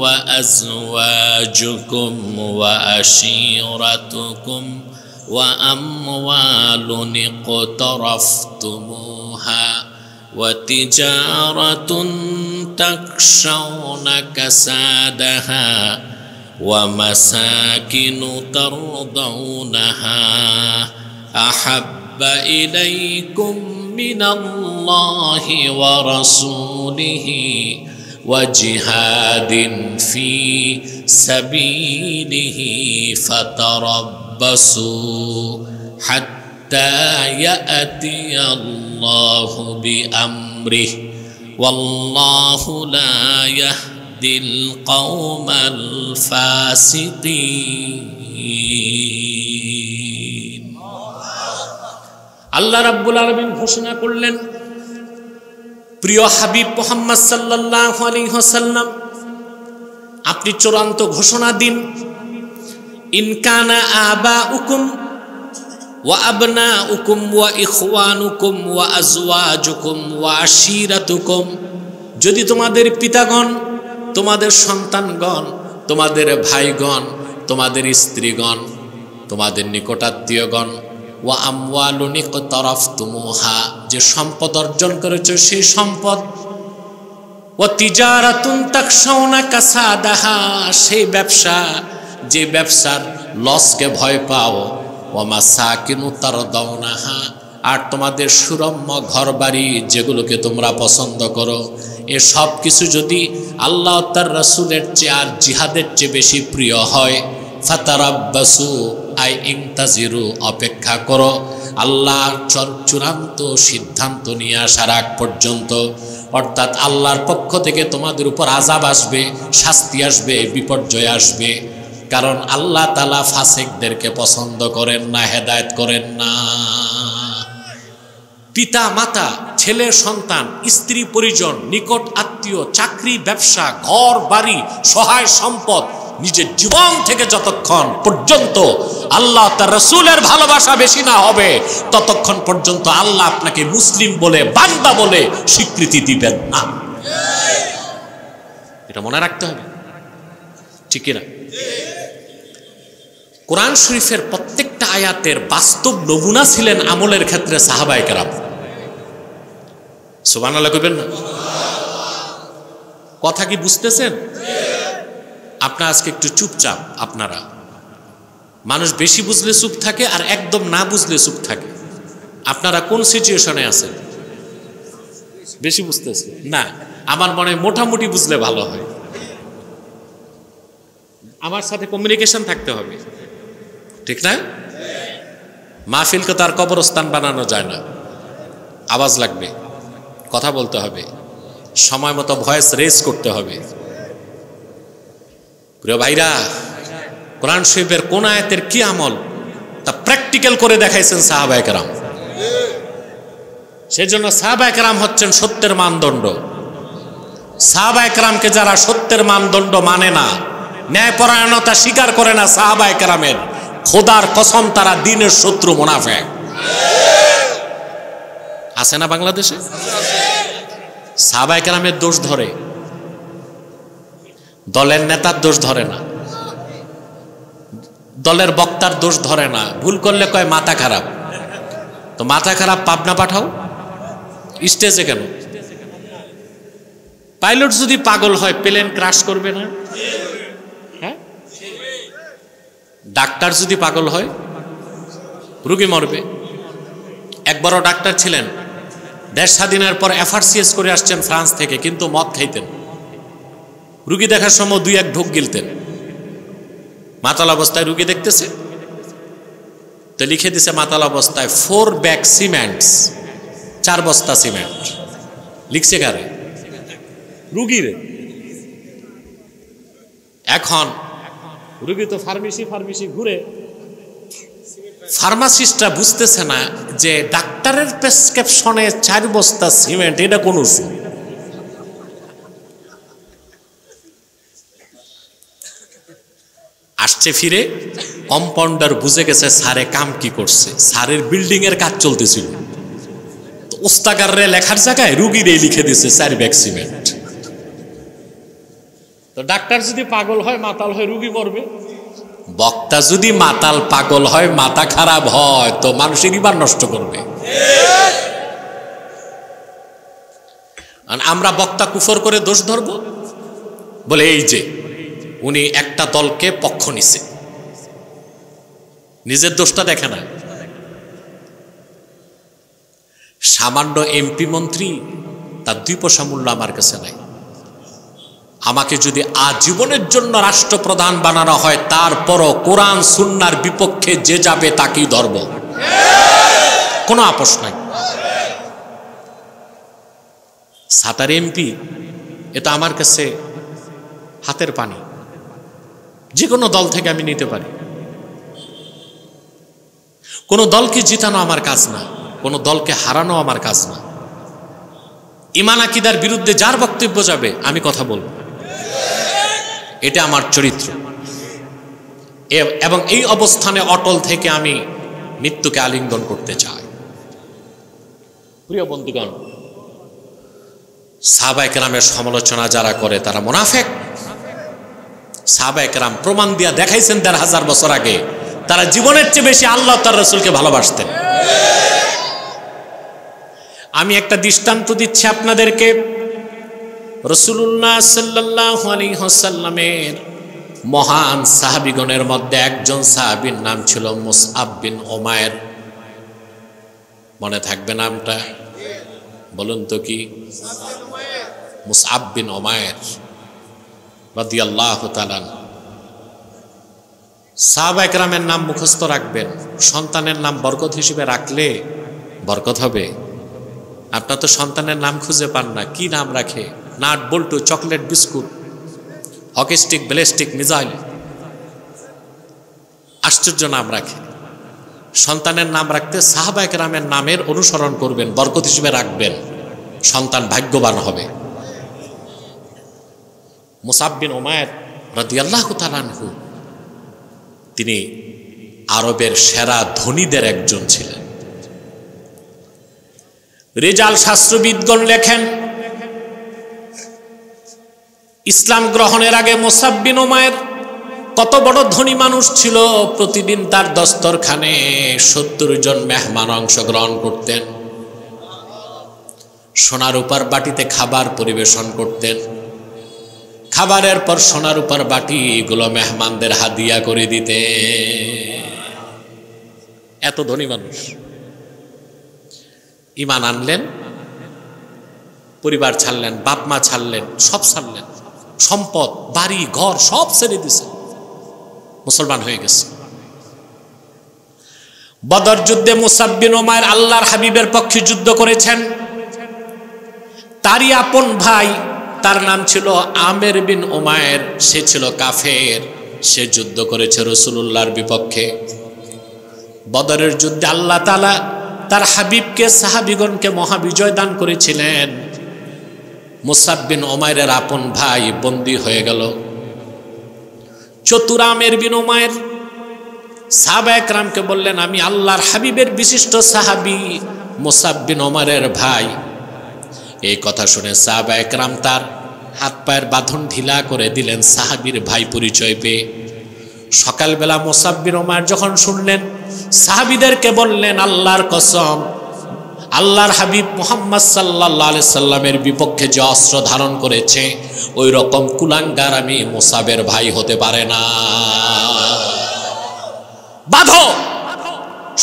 وأزواجكم وعشيرتكم وأموال اقترفتموها وتجارة تخشون كسادها ومساكن ترضونها أحب إليكم من الله ورسوله وجهاد في سبيله فتربصوا حتى يأتي الله بأمره والله لا يهدي القوم الفاسقين আল্লাহ রাব্বুল আলামিন ঘোষণা করলেন, প্রিয় হাবিব মুহাম্মদ সাল্লাল্লাহু আলাইহি ওয়াসাল্লাম, আপনি চূড়ান্ত ঘোষণা দিন, ইন কানা আবাউকুম ওয়া আবনাউকুম ওয়া ইখওয়ানুকুম ওয়া আজওয়াজুকুম ওয়া আশিরাতুকুম, যদি তোমাদের পিতাগণ, তোমাদের সন্তানগণ, তোমাদের ভাইগণ, তোমাদের স্ত্রীগণ, তোমাদের নিকটাত্মীয়গণ, ওয়া আমওয়ালুন ইকতারাফতুমুহা, যে সম্পদ অর্জন করেছো সেই সম্পদ, ওয়া তিজারাতুন তাখশাউনা কাসাদাহা, সেই ব্যবসা যে ব্যবসার লসকে ভয় পাও, ওয়া মাসাকিনু তারদাউনাহা, আর তোমাদের সুরম্য ঘরবাড়ি যেগুলোকে তোমরা পছন্দ করো, এ সব কিছু যদি আল্লাহ তার রাসূলের চেয়ে আর জিহাদের চেয়ে বেশি প্রিয় হয়, ফাতারাব্বাসু আই ইনতাজিরু, অপেক্ষা করো আল্লাহ চূড়ান্ত সিদ্ধান্ত নিয়ে আসার আগ পর্যন্ত। অর্থাৎ আল্লাহর পক্ষ থেকে তোমাদের উপর আযাব আসবে, শাস্তি আসবে, বিপর্যয় আসবে, কারণ আল্লাহ তাআলা ফাসিকদেরকে পছন্দ করেন না, হেদায়েত করেন না। পিতা মাতা, ছেলে সন্তান, স্ত্রী পরিজন, নিকট আত্মীয়, চাকরি ব্যবসা, ঘর বাড়ি, সহায় সম্পদ, নিজের জীবন থেকে যতক্ষণ পর্যন্ত আল্লাহ তার রাসূলের ভালোবাসা বেশি না হবে, ততক্ষণ পর্যন্ত আল্লাহ আপনাকে মুসলিম বলে, বান্দা বলে স্বীকৃতি দিবেন না। এটা মনে রাখতে হবে, ঠিক না? কোরআন শরীফের প্রত্যেকটা আয়াতের বাস্তব নমুনা ছিলেন আমলের ক্ষেত্রে সাহাবায়ে কেরাম। সুবহানাল্লাহ কইবেন না? কথা কি বুঝতেছেন? আপনারা আজকে একটু চুপচাপ, আপনারা মানুষ বেশি বুঝলে চুপ থাকে আর একদম না বুঝলে চুপ থাকে। আপনারা কোন সিচুয়েশনে আছেন? বেশি বুঝতেছে না? আমার মনে হয় মোটামুটি বুঝলে ভালো হয়। আমার সাথে কমিউনিকেশন থাকতে হবে, ঠিক না? মাহফিলকে তার কবরস্থান বানানো যায় না, আওয়াজ লাগবে, কথা বলতে হবে, সময় মতো ভয়েস রেজ করতে হবে। প্রিয় ভাইরা, কোরআন শরীফের কোন আয়াতের কি আমল তা প্র্যাকটিক্যাল করে দেখাইছেন সাহাবায়ে কেরাম। সেজন্য সাহাবায়ে কেরাম হচ্ছেন সত্যের মানদণ্ড। সাহাবায়ে কেরামকে যারা সত্যের মানদণ্ড মানে না, ন্যায়পরায়ণতা স্বীকার করে না সাহাবায়ে কেরামের, খোদার কসম তারা দ্বীনের শত্রু, মুনাফিক। আছে না বাংলাদেশে? সাহাবায়ে কেরামের দোষ ধরে, দলের নেতার দোষ ধরে না, দলের বক্তার দোষ ধরে না। ভুল করলে কয় মাথা খারাপ। তো মাথা খারাপ পাবনা পাঠাও, স্টেজে কেন? পাইলট যদি পাগল হয় প্লেন ক্রাশ করবে না? হ্যাঁ, ডাক্তার যদি পাগল হয় রোগী মরবে। এক বড় ডাক্তার ছিলেন, দেশ স্বাধীনের পর এফআরসিএস করে আসছেন ফ্রান্স থেকে, কিন্তু মদ খাইতেন। রুগী দেখার সময় দুই এক ঢোক গিলতেন। মাতাল অবস্থায় রুগী দেখতেছে তো লিখে দিছে মাতাল অবস্থায় 4 ব্যাগ সিমেন্টস, 4 বস্তা সিমেন্ট। লিখছে কারে? রুগীর। এখন রুগী তো ফার্মেসি ঘুরে, ফার্মাসিস্টরা বুঝতেছে না যে ডাক্তারের প্রেসক্রিপশনে 4 বস্তা সিমেন্ট এটা কোন ওষুধ। আসছে ফিরে, কম্পাউন্ডার বুঝে গেছে স্যারে কাম কি করছে, স্যারের বিল্ডিং এর কাজ চলতেছিল, তো ওস্তাগাররে লেখার জায়গায় রুগীরে লিখে দিছে 4 ব্যাগ সিমেন্ট। তো ডাক্তার যদি পাগল হয়, মাতাল হয়, রুগী মরবে। বক্তা যদি মাতাল পাগল হয়, মাথা খারাপ হয়, তো মানুষের ইমান নষ্ট করবে। আমরা বক্তা কুফর করে দোষ ধরব, বলে এই যে উনি একটা দলকে পক্ষ নিছে, নিজের দোষটা দেখে না। সামান্য এমপি মন্ত্রী, তার 2 পয়সা মূল্য আমার কাছে নাই। আমাকে যদি আজীবনের জন্য রাষ্ট্রপ্রধান বানানো হয়, তারপরও কোরআন সুন্নাহর বিপক্ষে যে যাবে তাকেই ধরব, কোনো আপোষ নাই। সাতার এমপি, এটা আমার কাছে হাতের পানি, যে কোনো দল থেকে আমি নিতে পারি। কোনো দলকে জিতানো আমার কাজ না, কোনো দলকে হারানো আমার কাজ না। ঈমান আকীদার বিরুদ্ধে যার বক্তব্য যাবে আমি কথা বলবো, এটা আমার চরিত্র। এবং এই অবস্থানে অটল থেকে আমি মৃত্যুকে আলিঙ্গন করতে চাই। প্রিয় বন্ধুগণ, সাহাবায়ে কেরামের সমালোচনা যারা করে তারা মুনাফিক। সাহাবায়ে কেরাম প্রমাণ দিয়া দেখাইছেন ১৫০০ বছর আগে তারা জীবনের চেয়ে বেশি আল্লাহ তার রাসূলকে ভালোবাসতেন। আমি একটা দৃষ্টান্ত দিচ্ছি আপনাদেরকে। রাসূলুল্লাহ সাল্লাল্লাহু আলাইহি ওয়াসাল্লামের মহান সাহাবীগণের মধ্যে একজন সাহাবীর নাম ছিল মুসআব বিন উমাইর। মনে থাকবে নামটা? বলুন তো কি? মুসআব বিন উমাইর রাদিয়াল্লাহু তাআলা। সাহাবায়ে কেরামের নাম মুখস্থ রাখবেন, সন্তানের নাম বরকত হিসেবে রাখলে বরকত হবে। আপনার তো সন্তানের নাম খুঁজে পান না, কি নাম রাখে? নাট বল্টু, chocolate, biscuit, hockey stick, ballistic missile, আশ্চর্য নাম রাখে। সন্তানের নাম রাখতে সাহাবায়ে কেরামের নামের অনুসরণ করবেন, বরকত হিসেবে রাখবেন, সন্তান ভাগ্যবান হবে। মুসআব বিন উমাইর রাদিয়াল্লাহু তাআলা আনহু, তিনি আরবের সেরা ধনীদের একজন ছিলেন। রিজাল শাস্ত্রবিদগণ লেখেন, ইসলাম গ্রহণের আগে মুসআব বিন উমাইর কত বড় ধনী মানুষ ছিল। প্রতিদিন তার দস্তরখানে ৭০ জন মেহমান অংশগ্রহণ করতেন। সোনা রূপার বাটিতে খাবার পরিবেশন করতেন। খাবারের পর সোনা রূপার বাটিগুলো মেহমানদের হাদিয়া করে দিতে। এত ধনী মানুষ। ঈমান আনলেন, পরিবার ছাড়লেন, বাপ মা ছাড়লেন, সব ছাড়লেন, সম্পদ, বাড়ি, ঘর সব ছেড়ে দিয়েছে, মুসলমান হয়ে গেছে। বদর যুদ্ধে মুসআব বিন উমাইর আল্লাহর হাবিবের পক্ষে যুদ্ধ করেছেন। তারই আপন ভাই, তার নাম ছিল আমের বিন উমাইর, সে ছিল কাফের, সে যুদ্ধ করেছে রাসূলুল্লাহর বিপক্ষে। বদরের যুদ্ধে আল্লাহ তাআলা তার হাবিবকে, সাহাবীগণকে মহাবিজয় দান করেছিলেন। মুসআব বিন উমাইরের আপন ভাই বন্দী হয়ে গেল। চতুর আমের বিন উমাইর সাহাবায়ে কেরামকে বললেন, আমি আল্লাহর হাবিবের বিশিষ্ট সাহাবী মুসআব বিন উমাইরের ভাই। এই কথা শুনে সাহাবায়ে কেরাম তার হাত পায়ের বাঁধন ঢিলা করে দিলেন সাহাবীর ভাই পরিচয় পেয়ে। সকালবেলা মুসআব বিন উমাইর যখন শুনলেন, সাহাবীদেরকে বললেন, আল্লাহর কসম, আল্লাহর হাবিব মুহাম্মদ সাল্লাল্লাহু আলাইহি সাল্লামের বিপক্ষে যে অস্ত্র ধারণ করেছে, ওই রকম কুলাঙ্গার আমি মুসআবের ভাই হতে পারে না। বাঁধো,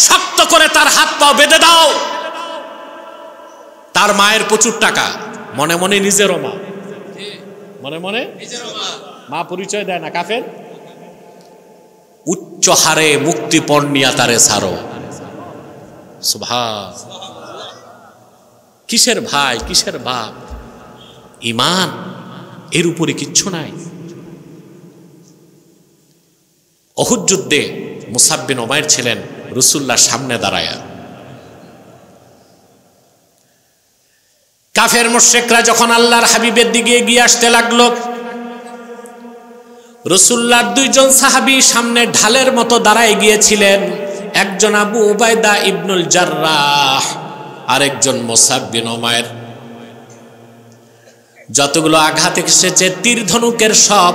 শক্ত করে তার হাত পা বেঁধে দাও। তার মায়ের প্রচুর টাকা, মনে মনে নিজেরও মা, মনে মনে মা পরিচয় দেয় না, কাফের। উচ্চ হারে মুক্তিপণ নিয়া তারে ছাড়ো। সুবহান। কিসের ভাই, কিসের বাপ? ঈমান, এর উপরে কিচ্ছু নাই। উহুদ যুদ্ধে মুসআব বিন উমাইর ছিলেন রাসূলুল্লাহর সামনে দাঁড়ায়া। কাফের মুশরিকরা যখন আল্লাহর হাবিবের দিকে এগিয়ে আসতে লাগলো, রাসূলুল্লাহর দুইজন সাহাবী সামনে ঢালের মতো দাঁড়ায় গিয়েছিলেন, একজন আবু উবাইদা ইবনুল জাররাহ, আরেকজন মুসাব বিন উমাইর। যতগুলো আঘাত এসেছে তীর ধনুকের সব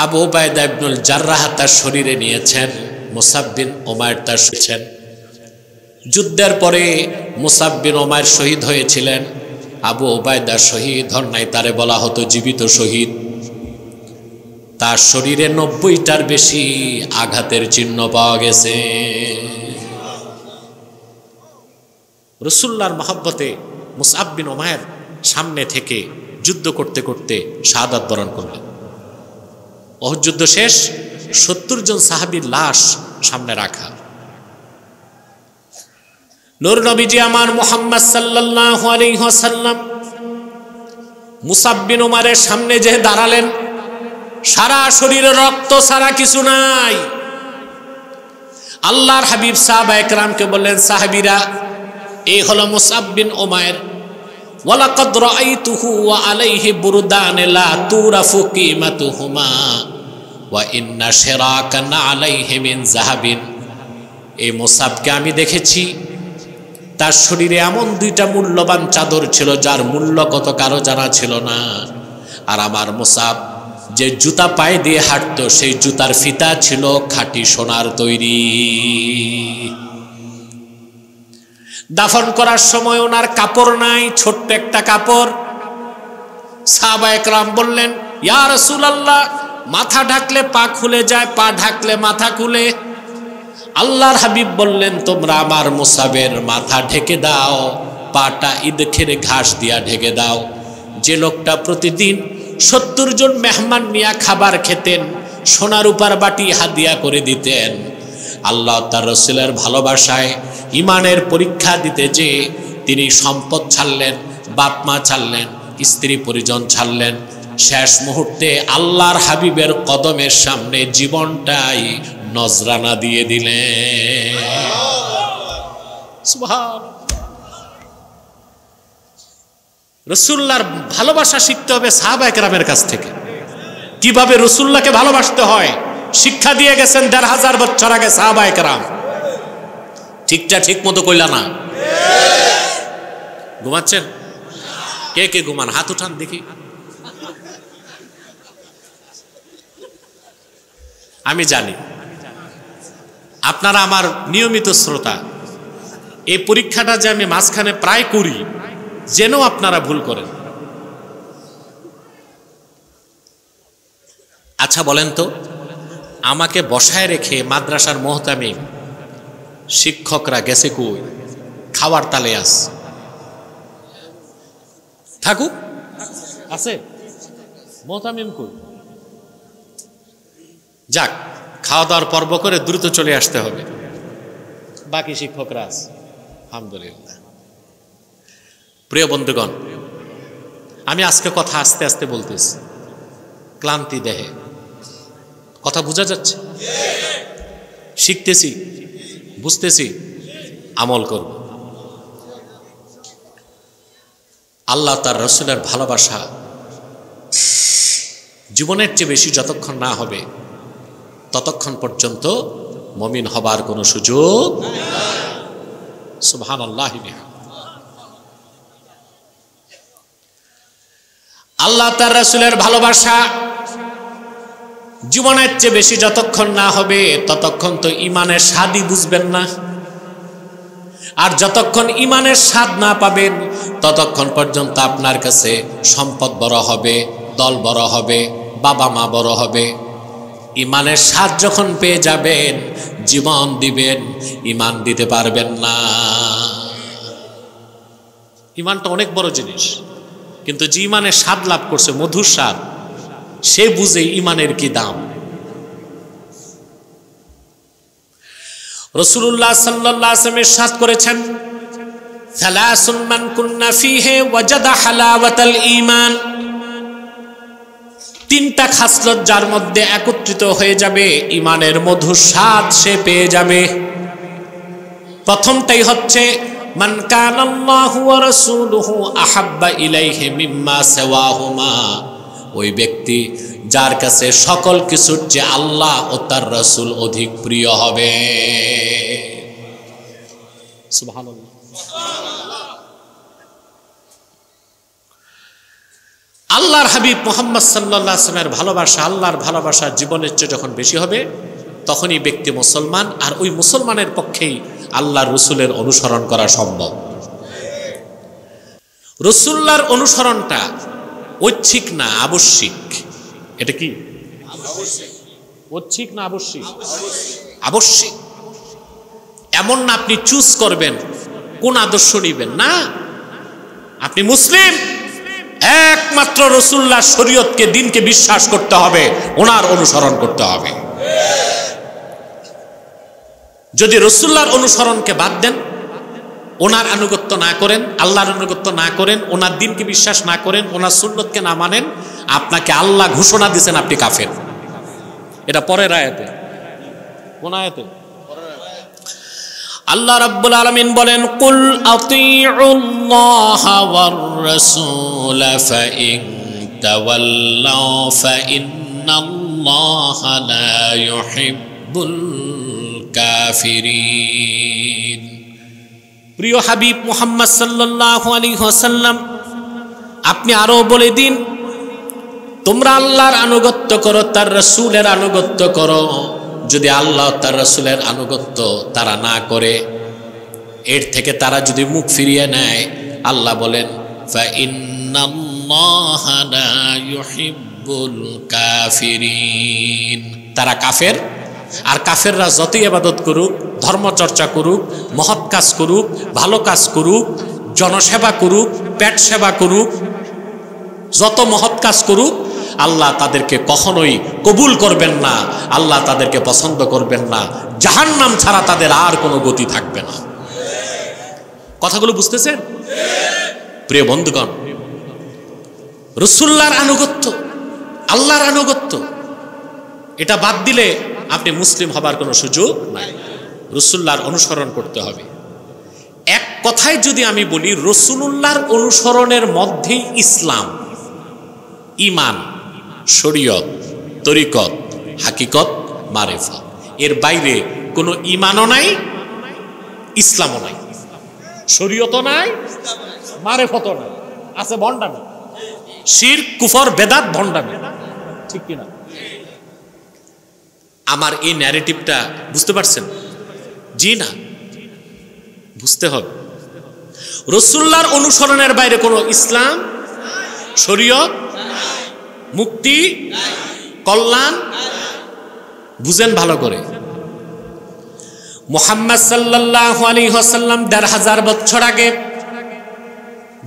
আবু উবাইদা ইবনুল জাররাহ তার শরীরে নিয়েছেন, মুসাব বিন উমাইর তার শুয়েছেন। যুদ্ধের পরে মুসাব বিন উমাইর শহীদ হয়েছিলেন, আবু উবাইদা শহীদ হন নাই, তারে বলা হতো জীবিত শহীদ। তার শরীরে 90টার বেশি আঘাতের চিহ্ন পাওয়া গেছে। রাসূলুল্লাহর মহব্বতে মুসআব বিন উমাইর সামনে থেকে যুদ্ধ করতে করতে শাহাদাত বরণ করলেন। উহুদ যুদ্ধ শেষ, 70 জন সাহাবীর লাশ সামনে রাখা। নূর নবীজি আমার মুহাম্মদ সাল্লাল্লাহু আলাইহি ওয়াসাল্লাম মুসআব বিন উমাইরের সামনে যে দাঁড়ালেন, সারা শরীরে রক্ত ছাড়া কিছু নাই। আল্লাহর হাবিব সাহাবায়ে কেরামকে বললেন, সাহাবীরা, এই হলো মুসআব বিন উমাইর। ওয়ালাকাদ রাআইতুহু ওয়া আলাইহি বুরদান লা তুরাফু কিমাতুহুমা ওয়া ইন্না শিরাকান আলাইহি মিন যাহাবিন। এই মুসআবকে আমি দেখেছি, তার শরীরে এমন দুইটা মূল্যবান চাদর ছিল যার মূল্য কত কারো জানা ছিল না। আর আমার মুসআব যে জুতা পায়ে দিয়ে হাঁটতো, সেই জুতার ফিতা ছিল খাঁটি সোনার তৈরি। দাফন করার সময় ওনার কাপড় নাই, ছোট্ট একটা কাপড়। সাহাবায়ে কেরাম বললেন, ইয়া রাসূলুল্লাহ, মাথা ঢাকলে পা খুলে যায়, পা ঢাকলে মাথা খুলে। আল্লাহর হাবিব বললেন, তোমরা আমার মুসাবের মাথা ঢেকে দাও, পাটা ঈদখের ঘাস দিয়া ঢেকে দাও। যে লোকটা প্রতিদিন 70 জন মেহমান নিয়ে খাবার খেতেন, সোনার উপর বাটি হাদিয়া করে দিতেন, আল্লাহ তার রাসূলের ভালোবাসায় ইমানের পরীক্ষা দিতে যে তিনি সম্পদ ছাড়লেন, বাপ মা ছাড়লেন, স্ত্রী পরিজন ছাড়লেন, শেষ মুহূর্তে আল্লাহর হাবিবের কদমের সামনে জীবনটাই নজরানা দিয়ে দিলেন। সুবহানাল্লাহ। রাসূলুল্লাহর ভালোবাসা শিখতে হবে সাহাবায়ে কেরামের কাছ থেকে। কিভাবে রাসূলুল্লাহকে ভালোবাসতে হয় শিক্ষা দিয়ে গেছেন 1500 বছর আগে সাহাবায়ে কেরাম। ঠিকটা ঠিক মতো কইলা না? ঘুমাচ্ছেন? কে কে ঘুমান? হাত উঠান দেখি। আমি জানি আপনারা আমার নিয়মিত শ্রোতা। এই পরীক্ষাটা যে আমি মাঝখানে প্রায় করি, যেন আপনারা ভুল করেন। আচ্ছা বলেন তো, আমাকে বসায় রেখে মাদ্রাসার মুহতামিম শিক্ষকরা গেছে কই? খাওয়ার তালে আস থাকুক, আছে মুহতামিম কই? যাক, খাওয়া দাওয়ার পর্ব করে দ্রুত চলে আসতে হবে। বাকি শিক্ষকরা আছে, আলহামদুলিল্লাহ। প্রিয় বন্ধুগণ, আমি আজকে কথা আস্তে আস্তে বলতেছি, ক্লান্তি দেহে। কথা বোঝা যাচ্ছে? শিখতেছি, বুঝতেছি, আমল করব। আল্লাহ তার রাসূলের ভালোবাসা জীবনের চেয়ে বেশি যতক্ষণ না হবে, ততক্ষণ পর্যন্ত মুমিন হবার কোনো সুযোগ নাই। সুবহানাল্লাহ। আল্লাহ তার রাসূলের ভালোবাসা জীবনের চেয়ে বেশি যতক্ষণ না হবে, ততক্ষণ তো ইমানের স্বাদই বুঝবেন না। আর যতক্ষণ ইমানের স্বাদ না পাবেন, ততক্ষণ পর্যন্ত আপনার কাছে সম্পদ বড় হবে, দল বড় হবে, বাবা মা বড় হবে। ইমানের স্বাদ যখন পেয়ে যাবেন, জীবন দিবেন, ইমান দিতে পারবেন না। ইমানটা অনেক বড় জিনিস, কিন্তু যে ইমানের স্বাদ লাভ করছে, মধুর স্বাদ, সে বুঝে ইমানের কি দাম। রাসূলুল্লাহ সাল্লাল্লাহু আলাইহি ওয়াসাল্লাম ইরশাদ করেছেন, সালাসুন মান কুন্না ফীহি ওয়াজাদা হালাওয়াতাল ঈমান। তিনটা খাসলত যার মধ্যে একত্রিত হয়ে যাবে, ইমানের মধুর স্বাদ সে পেয়ে যাবে। প্রথমটাই হচ্ছে মান কানাল্লাহু ওয়া রাসূলুহু আহাব্বা ইলাইহি মিম্মা সাওয়াহুমা। ওই ব্যক্তি যার কাছে সকল কিছুর চেয়ে আল্লাহ ও তার রাসূল অধিক প্রিয় হবে। সুবহানাল্লাহ। আল্লাহর হাবিব মুহাম্মদ সাল্লাল্লাহু আলাইহি ওয়াসাল্লামের ভালোবাসা, আল্লাহর ভালোবাসা জীবনের চেয়ে যখন বেশি হবে, তখনই ব্যক্তি মুসলমান, আর ওই মুসলমানের পক্ষেই আল্লাহর রাসূলের অনুসরণ করা সম্ভব। রাসূলুল্লাহর অনুসরণটা ঐচ্ছিক না আবশ্যিক। এটা কি ঐচ্ছিক না আবশ্যিক? আবশ্যিক। এমন না আপনি চুজ করবেন কোন আদর্শ নিবেন, না। আপনি মুসলিম, একমাত্র রাসূলুল্লাহর শরীয়তকে, দ্বীনকে বিশ্বাস করতে হবে, ওনার অনুসরণ করতে হবে। যদি রাসূলুল্লাহর অনুসরণকে বাদ দেন, ওনার আনুগত্য না করেন, আল্লাহর আনুগত্য না করেন, ওনার দ্বীনকে বিশ্বাস না করেন, ওনার সুন্নতকে না মানেন, আপনাকে আল্লাহ ঘোষণা দিয়েছেন আপনি কাফের। এটা পরের আয়াতে। কোন আয়াতে? আল্লাহ রাব্বুল আলামিন বলেন, কুল আতিউল্লাহ ওয়ার রাসূল ফাইন তাওয়াল্লাউ ফাইন্নাল্লাহা লা ইউহিব্বুল কাফিরিন। প্রিয় হাবিব মুহাম্মদ সাল্লাল্লাহু আলাইহি ওয়াসাল্লাম, আপনি আরো বলে দিন, তোমরা আল্লাহর আনুগত্য করো, তার রাসূলের আনুগত্য করো। যদি আল্লাহ তার রাসূলের আনুগত্য তারা না করে, এর থেকে তারা যদি মুখ ফিরিয়ে নেয়, আল্লাহ বলেন ফাইন্নাল্লাহা লা ইউহিব্বুল কাফিরিন। তারা কাফের। আর কাফেররা যতই ইবাদত করুক, ধর্মচর্চা করুক, মহৎ কাজ করুক, ভালো কাজ করুক, জনসেবা করুক, পেট সেবা করুক, যত মহৎ কাজ করুক, আল্লাহ তাদেরকে কখনোই কবুল করবেন না, আল্লাহ তাদেরকে পছন্দ করবেন না। জাহান্নাম ছাড়া তাদের আর কোনো গতি থাকবে না। কথাগুলো বুঝতেছেন? প্রিয় বন্ধুগণ, রাসূলুল্লাহর আনুগত্য, আল্লাহর আনুগত্য, এটা বাদ দিলে আপনি মুসলিম হবার কোনো সুযোগ নাই। রাসূলুল্লাহর অনুসরণ করতে হবে। এক কথায় যদি আমি বলি, রাসূলুল্লাহর অনুসরণের মধ্যেই ইসলাম, ঈমান, শরীয়ত, তরিকত, হাকিকত, মারিফত। এর বাইরে কোনো ঈমানও নাই, ইসলামও নাই, শরীয়তও নাই, মারিফতও নাই। আছে ভণ্ডামি, শিরক, কুফর, বেদাত, ভণ্ডামি। ঠিক কিনা? আমার এই ন্যারেটিভটা বুঝতে পারছেন? জি না, বুঝতে হবে। রাসূলুল্লাহর অনুসরণের বাইরে কোনো ইসলাম, শরীয়ত, মুক্তি, কল্যাণ। বুঝেন ভালো করে। মুহাম্মদ সাল্লাল্লাহু আলাইহি ওয়াসাল্লাম ১৫০০ বছর আগে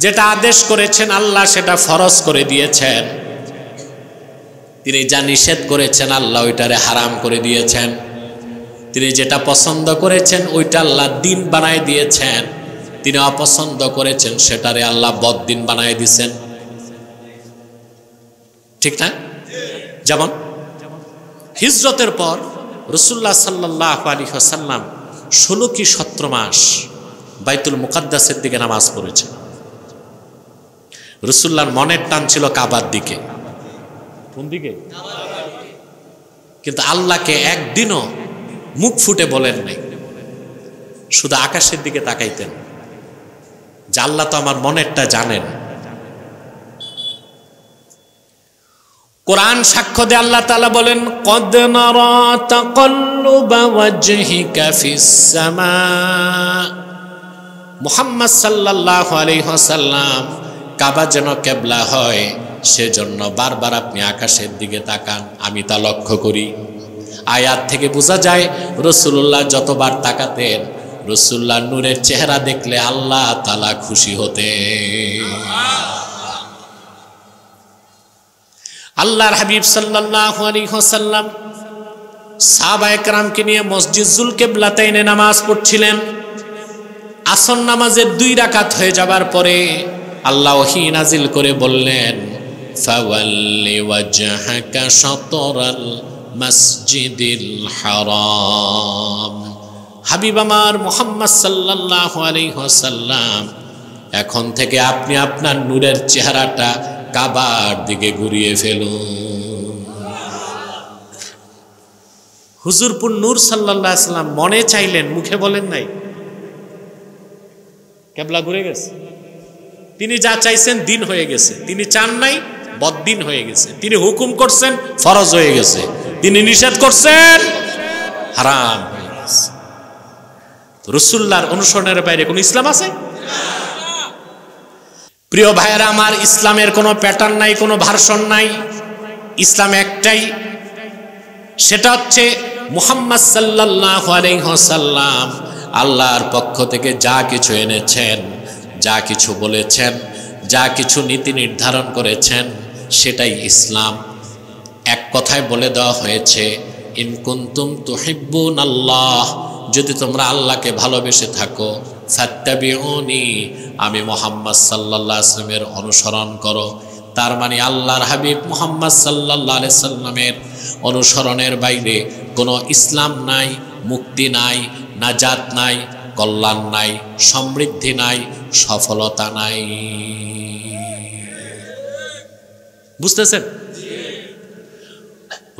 যেটা আদেশ করেছেন আল্লাহ, সেটা ফরজ করে দিয়েছেন। তিনি যা নিষেধ করেছেন আল্লাহ ওইটারে হারাম করে দিয়েছেন। তিনি যেটা পছন্দ করেছেন ওইটা আল্লাহ দিন বানায় দিয়েছেন। তিনি অপছন্দ করেছেন সেটারে আল্লাহ বদ্দিন বানায় দিয়েছেন। ঠিক না? যেমন হিজরতের পর রাসূলুল্লাহ সাল্লাল্লাহু আলাইহি ওয়াসাল্লাম 16 কি 17 মাস বাইতুল মুকাদ্দাসের দিকে নামাজ পড়েছেন। রাসূলুল্লাহর মনের টান ছিল কাবার দিকে। কোন দিকে? কিন্তু আল্লাহকে একদিনও মুখ ফুটে বলেন নাই, শুধু আকাশের দিকে তাকাইতেন যে আল্লাহ তো আমার মনেরটা জানেন। কোরআন সাক্ষ্য দেয়, আল্লাহ তাআলা বলেন, কদ নারা তাকাল্লুবা ওয়াজহিকা ফিস সামা। মুহাম্মদ সাল্লাল্লাহু আলাইহি ওয়াসাল্লাম, কাবা যেন কিবলা হয় সেজন্য বারবার আপনি আকাশের দিকে তাকান, আমি তা লক্ষ্য করি। আয়াত থেকে বোঝা যায় রাসূলুল্লাহ যতবার তাকাতেন, রাসূলুল্লাহর নূরের চেহারা দেখলে আল্লাহ তাআলা খুশি হতেন। আল্লাহর হাবিব সাল্লাল্লাহু আলাইহি ওয়াসাল্লাম সাহাবায়ে কেরামকে নিয়ে মসজিদ যুল কিবলাতাইনে নামাজ পড়ছিলেন। আসর নামাজের 2 রাকাত হয়ে যাবার পরে আল্লাহ ওহী নাজিল করে বললেন, ফাওয়াল্লি ওয়াজহাকা শাতরাল মসজিদিল হারাম। হাবিব আমার মুহাম্মদ সাল্লাল্লাহু আলাইহি ওয়াসাল্লাম, এখন থেকে আপনি আপনার নূরের চেহারাটা কাবার দিকে ঘুরিয়ে ফেলুন। হুজুরপুর নূর সাল্লাল্লাহু আলাইহি সাল্লাম মনে চাইলেন, মুখে বলেন নাই। কেবলা ঘুরে গেছে। তিনি যা চাইছেন দিন হয়ে গেছে, তিনি চান নাই বদ্দিন হয়ে গেছে। তিনি হুকুম করছেন ফরজ হয়ে গেছে, তিনি নিষেধ করছেন হারাম হয়ে গেছে। রাসূলুল্লাহর অনুসরণের বাইরে কোন ইসলাম আছে? প্রিয় ভাইয়েরা আমার, ইসলামের কোনো প্যাটার্ন নাই, কোনো ভার্সন নাই। ইসলাম একটাই, সেটা হচ্ছে মুহাম্মদ সাল্লাল্লাহু আলাইহি ওয়াসাল্লাম আল্লাহর পক্ষ থেকে যা কিছু এনেছেন, যা কিছু বলেছেন, যা কিছু নীতি নির্ধারণ করেছেন, সেটাই ইসলাম। এক কথায় বলে দেওয়া হয়েছে, ইন কুনতুম তুহিব্বুনাল্লাহ, যদি তোমরা আল্লাহকে ভালোবেসে থাকো, ফাত্তাবিউনি, আমি মুহাম্মদ সাল্লাল্লাহু আলাইহি ওয়াসাল্লামের অনুসরণ করো। তার মানে আল্লাহর হাবিব মুহাম্মদ সাল্লাল্লাহু আলাইহি ওয়াসাল্লামের অনুসরণের বাইরে কোনো ইসলাম নাই, মুক্তি নাই, নাজাত নাই, কল্যাণ নাই, সমৃদ্ধি নাই, সফলতা নাই। বুঝতেছেন?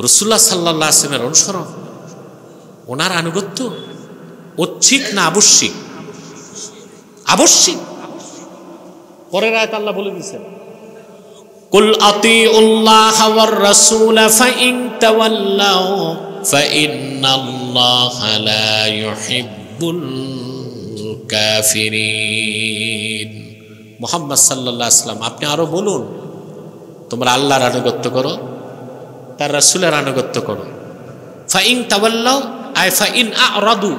রাসূলুল্লাহ সাল্লাল্লাহু আলাইহি ওয়াসাল্লামের অনুসরণ, ওনার আনুগত্য ঐচ্ছিক না আবশ্যিক? আবশ্যিক। পরের আয়াত আল্লাহ বলে দিয়েছেন, কুল আতিউল্লাহ ওয়ার রাসূল ফাইন তাওয়াল্লাউ ফাইন্নাল্লাহা লা ইউহিব্বুল কাফিরিন। মুহাম্মদ সাল্লাল্লাহু আলাইহি ওয়াসাল্লাম, আপনি আরো বলুন, তোমরা আল্লাহর আনুগত্য করো, তার রাসূলের আনুগত্য করো। ফাইন তাওয়াল্লাউ আই ফাইন আ'রাদু,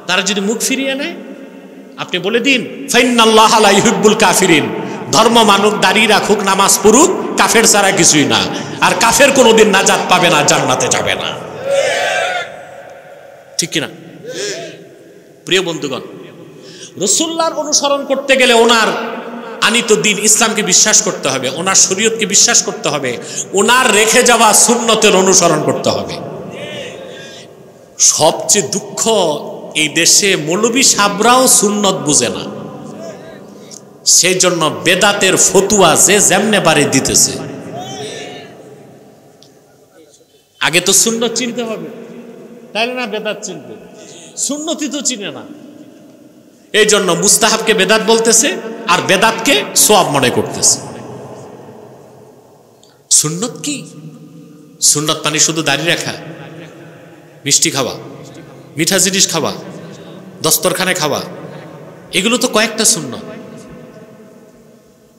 তারা যদি মুখ ফিরিয়ে নেয়, আপনি বলে দিন ফাইন্নাল্লাহা লা ইউহিব্বুল কাফিরিন, ধর্ম মানুক, দাঁড়িয়ে রাখুক, নামাজ পড়ুক, কাফের ছাড়া কিছুই না। আর কাফের কোনোদিন নাজাত পাবে না, জান্নাতে যাবে না। ঠিক কিনা? প্রিয় বন্ধুগণ, রাসূলুল্লাহর অনুসরণ করতে গেলে ওনার আনিত দিন ইসলামকে বিশ্বাস করতে হবে, ওনার শরীয়তকে বিশ্বাস করতে হবে, ওনার রেখে যাওয়া সুন্নতের অনুসরণ করতে হবে। সবচেয়ে দুঃখ, এই দেশে মৌলবী সাবরাও সুন্নত বুঝে না, সেই জন্য বেদাতের ফতুয়া যে যেমনে পারে দিতেছে। আগে তো সুন্নত চিনতে হবে, তাইলে না বেদাত চিনবে। সুন্নতি তো চিনে না, এই জন্য মুস্তাহাবকে বেদাত বলতেছে আর বেদাতকে সওয়াব মনে করতেছে। সুন্নত কি? সুন্নত মানে শুধু দাঁড়িয়ে রাখা, মিষ্টি খাওয়া, মিঠা জিনিস খাওয়া, দস্তরখানে খাওয়া, এগুলো তো কয়েকটা সুন্নত।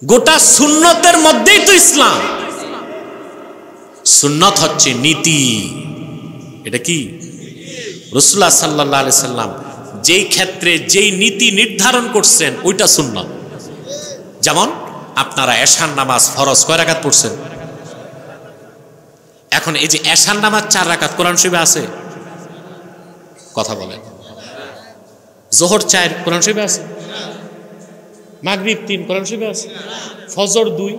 গোটা সুন্নতের মধ্যেই তো ইসলাম। সুন্নত হচ্ছে নীতি। এটা কি? রাসূলুল্লাহ সাল্লাল্লাহু আলাইহি সাল্লাম যেই ক্ষেত্রে যেই নীতি নির্ধারণ করছেন ওইটা সুন্নত। যেমন আপনারা এশার নামাজ ফরজ কয় রাকাত পড়ছেন? এখন এই যে এশার নামাজ 4 রাকাত কোরআন শরীফে আছে? কথা বলেন। যোহর 4 কোরআন শরীফে আছে? মাগরিব 3 কোরআন শরীফে আছে? ফজর 2,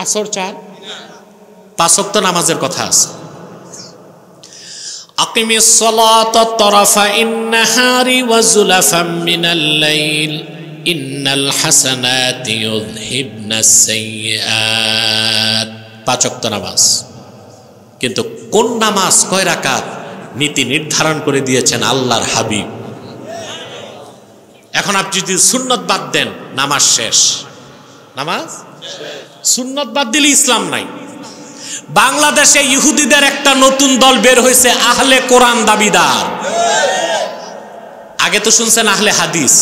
আসর 4, 5 ওয়াক্ত নামাজের কথা আছে। আকিমিস সালাতা তারাফাইন নাহারি ওয়া যুলাফাম মিনাল লাইল ইন্নাল হাসানাতি ইউযহিবনাস সাইয়্যাত। 5 ওয়াক্ত নামাজ। কিন্তু কোন নামাজ কয় রাকাত নীতি নির্ধারণ করে দিয়েছেন আল্লাহর হাবিব। এখন আপনি যদি সুন্নত বাদ দেন, নামাজ শেষ। নামাজ সুন্নত বাদ দিলে ইসলাম নাই। বাংলাদেশে ইহুদিদের একটা নতুন দল বের হয়েছে, আহলে কোরআন দাবিদার। আগে তো শুনছেন আহলে হাদিস,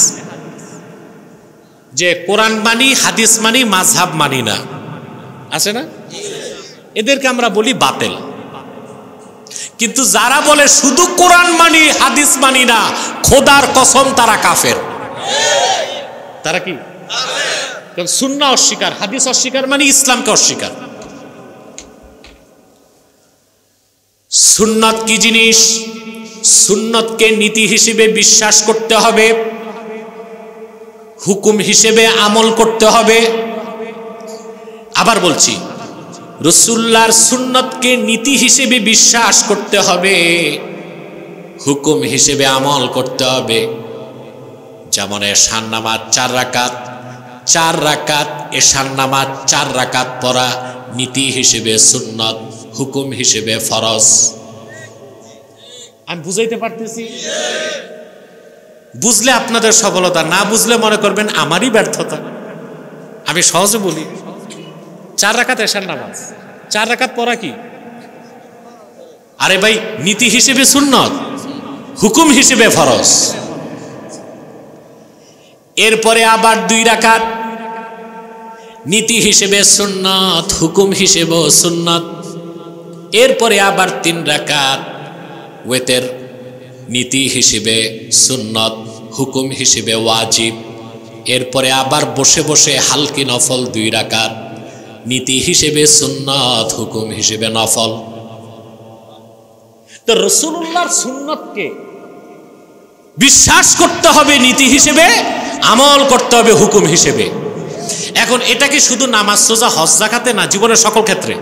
যে কোরআন মানি, হাদিস মানি, মাযহাব মানি না, আছে না? এদেরকে আমরা বলি বাতিল। কিন্তু যারা বলে শুধু কোরআন মানি, হাদিস মানি না, খোদার কসম তারা কাফের। তারা কি? কারণ সুন্নাহ অস্বীকার, হাদিস অস্বীকার মানে ইসলামকে অস্বীকার। সুন্নত কি জিনিস? সুন্নতকে নীতি হিসেবে বিশ্বাস করতে হবে, হুকুম হিসেবে আমল করতে হবে। আবার বলছি, রাসূলুল্লাহর সুন্নতকে নীতি হিসেবে বিশ্বাস করতে হবে, হুকুম হিসেবে আমল করতে হবে। যেমন এশার নামাজ 4 রাকাত, 4 রাকাত এশার নামাজ 4 রাকাত পড়া নীতি হিসেবে সুন্নত, হুকুম হিসেবে ফরজ। আমি বুঝাইতে পারতেছি? বুঝলে আপনাদের সফলতা, না বুঝলে মনে করবেন আমারই ব্যর্থতা। আমি সহজে বলি, 4 রাকাত এশার নামাজ, 4 রাকাত পড়া কি? আরে ভাই, নীতি হিসেবে সুন্নত, হুকুম হিসেবে ফরজ। এরপরে আবার 2 রাকাত নীতি হিসেবে সুন্নত, হুকুম হিসেবেও সুন্নত। এরপরে আবার 3 রাকাত ওয়েতের, নীতি হিসেবে সুন্নত, হুকুম হিসেবে ওয়াজিব। এরপরে আবার বসে বসে হালকি নফল 2 রাকাত, নীতি হিসেবে সুন্নত, হুকুম হিসেবে নফল। তো রাসূলুল্লাহর সুন্নতকে বিশ্বাস করতে হবে নীতি হিসেবে, আমল করতে হবে হুকুম হিসেবে। এখন এটা কি শুধু নামাজ রোজা হজ যাকাতে না, জীবনের সকল ক্ষেত্রে?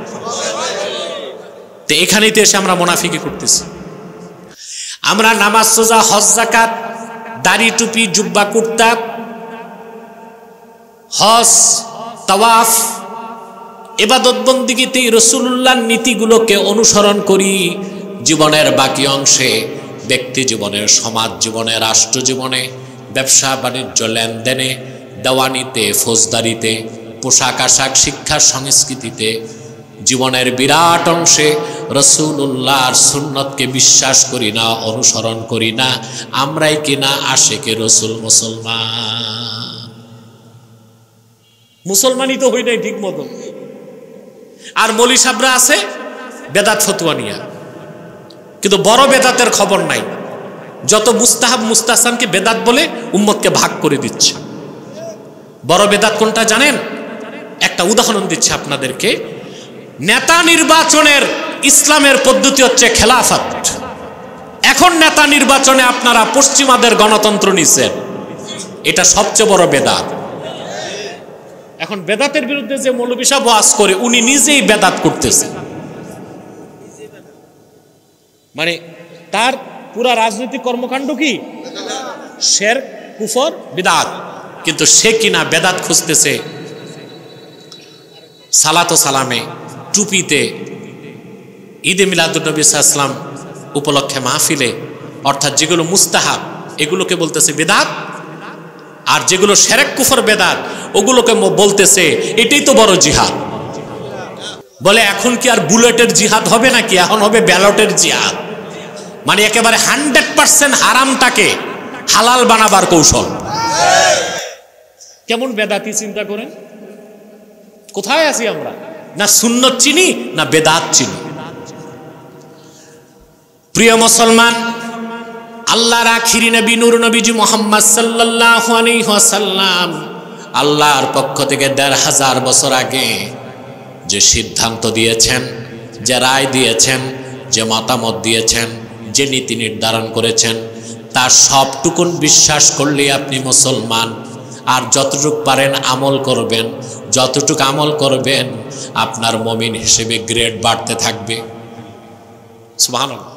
তো এখানেই তো এসে আমরা মুনাফিকি করতেছি। আমরা নামাজ রোজা হজ যাকাত, দাড়ি টুপি জুব্বা কুর্তা, হজ তাওয়াফ, ইবাদত বন্দেগীতে রাসূলুল্লাহর নীতিগুলোকে অনুসরণ করি। জীবনের বাকি অংশে, ব্যক্তি জীবনে, সমাজ জীবনে, রাষ্ট্র জীবনে, ব্যবসা বাণিজ্য লেনদেনে, দেওয়ানিতে, ফৌজদারিতে, পোশাক আশাক, শিক্ষা সংস্কৃতিতে, জীবনের বিরাট অংশে রাসূলুল্লাহর সুন্নতকে বিশ্বাস করি না, অনুসরণ করি না। আমরাই কিনা আশেকে রাসূল মুসলমান। মুসলমানই তো হই নাই ঠিক মতো। আর মৌলী সাহেবরা আছে বেদাত ফতুয়া নিয়া, কিন্তু বড় বেদাতের খবর নাই। যত মুস্তাহাব মুস্তাহসানকে বেদাত বলে উম্মতকে ভাগ করে দিচ্ছে। বড় বেদাত কোনটা জানেন? একটা উদাহরণ দিচ্ছে আপনাদেরকে। নেতা নির্বাচনের ইসলামের পদ্ধতি হচ্ছে খেলাফত। এখন নেতা নির্বাচনে আপনারা পশ্চিমাদের গণতন্ত্র নিছেন, এটা সবচেয়ে বড় বেদাত। এখন বেদাতের বিরুদ্ধে যে মৌলবী সাহেব ওয়াজ করে, উনি নিজেই বেদাত করতেছে। মানে তার পুরা রাজনৈতিক কর্মকাণ্ড কি? শিরক, কুফর, বিদআত। কিন্তু সে কিনা বেদাত খুঁজতেছে সালাত ও সালামে, টুপিতে, ঈদে মিলাদুন নবী সাল্লাল্লাহু আলাইহি ওয়াসাল্লাম উপলক্ষে মাহফিলে, অর্থাৎ যেগুলো মুস্তাহাব এগুলোকে বলতেছে বেদাত, আর যেগুলো শিরক কুফর বেদাত ওগুলোকে বলতেছে এটাই তো বড় জিহাদ। বলে এখন কি আর বুলেটের জিহাদ হবে নাকি? এখন হবে ব্যালটের জিহাদ। মানে একেবারে 100% হারামটাকে হালাল বানাবার কৌশল। কেমন বেদাতি চিন্তা করেন। কোথায় আছি আমরা? না সুন্নত চিনি, না বেদাত চিনি। প্রিয় মুসলমান, আল্লাহর আখিরি নবী নূর নবীজি মুহাম্মদ সাল্লাল্লাহু আলাইহি ওয়াসাল্লাম আল্লাহর পক্ষ থেকে ১৫০০ বছর আগে যে সিদ্ধান্ত দিয়েছেন, যে রায় দিয়েছেন, যে মতামত দিয়েছেন, যে নীতি নির্ধারণ করেছেন, তার সবটুকুন বিশ্বাস করলেই আপনি মুসলমান। আর যতটুকু পারেন আমল করবেন, যতটুকু আমল করবেন আপনার মুমিন হিসেবে গ্রেড বাড়তে থাকবে। সুবহানাল্লাহ।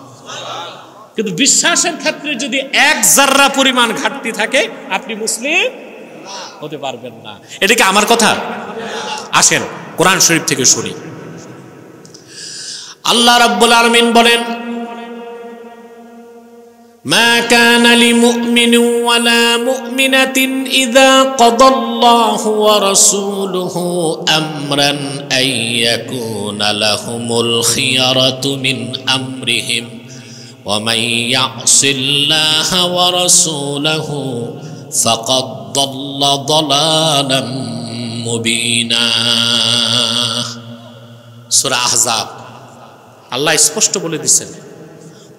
কিন্তু বিশ্বাসের ক্ষেত্রে যদি 1 জাররা পরিমাণ ঘাটতি থাকে, আপনি মুসলিম হতে পারবেন না। এটা কি আমার কথা? আসেন কোরআন শরীফ থেকে শুনি। আল্লাহ রাব্বুল আলামিন বলেন, মা কানা লিমুমিনিন ওয়ালা মুমিনাতিন ইযা কাদাল্লাহু ওয়া রাসূলুহু আমরান আইয়াকুনা লাহুমুল খিয়ারাতু মিন আমরিহিম ওয়া মান ইয়াসিল্লাহা ওয়া রাসূলাহু ফাকাদ দাল্লা দালালাম মুবিনা। সূরা আহজাব। আল্লাহ স্পষ্ট বলে দিয়েছেন,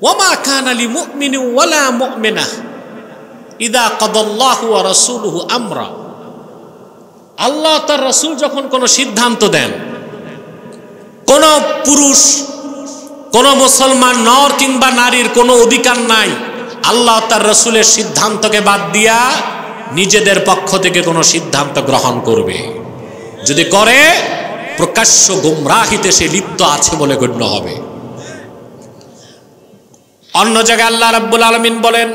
ওয়ামা কানা লিমুমিনিন ওয়ালা মুমিনাহ ইযা কাদাল্লাহু ওয়া রাসূলুহু আমরা। আল্লাহ তার রাসূল যখন কোন সিদ্ধান্ত দেন, কোন পুরুষ, কোন মুসলমান নর কিংবা নারীর কোনো অধিকার নাই আল্লাহ তার রাসূলের সিদ্ধান্তকে বাদ দিয়া নিজেদের পক্ষ থেকে কোনো সিদ্ধান্ত গ্রহণ করবে। যদি করে প্রকাশ্য গুমরাহিতে সে লিপ্ত আছে বলে গণ্য হবে। অন্য জায়গায় আল্লাহ রাব্বুল আলামিন বলেন,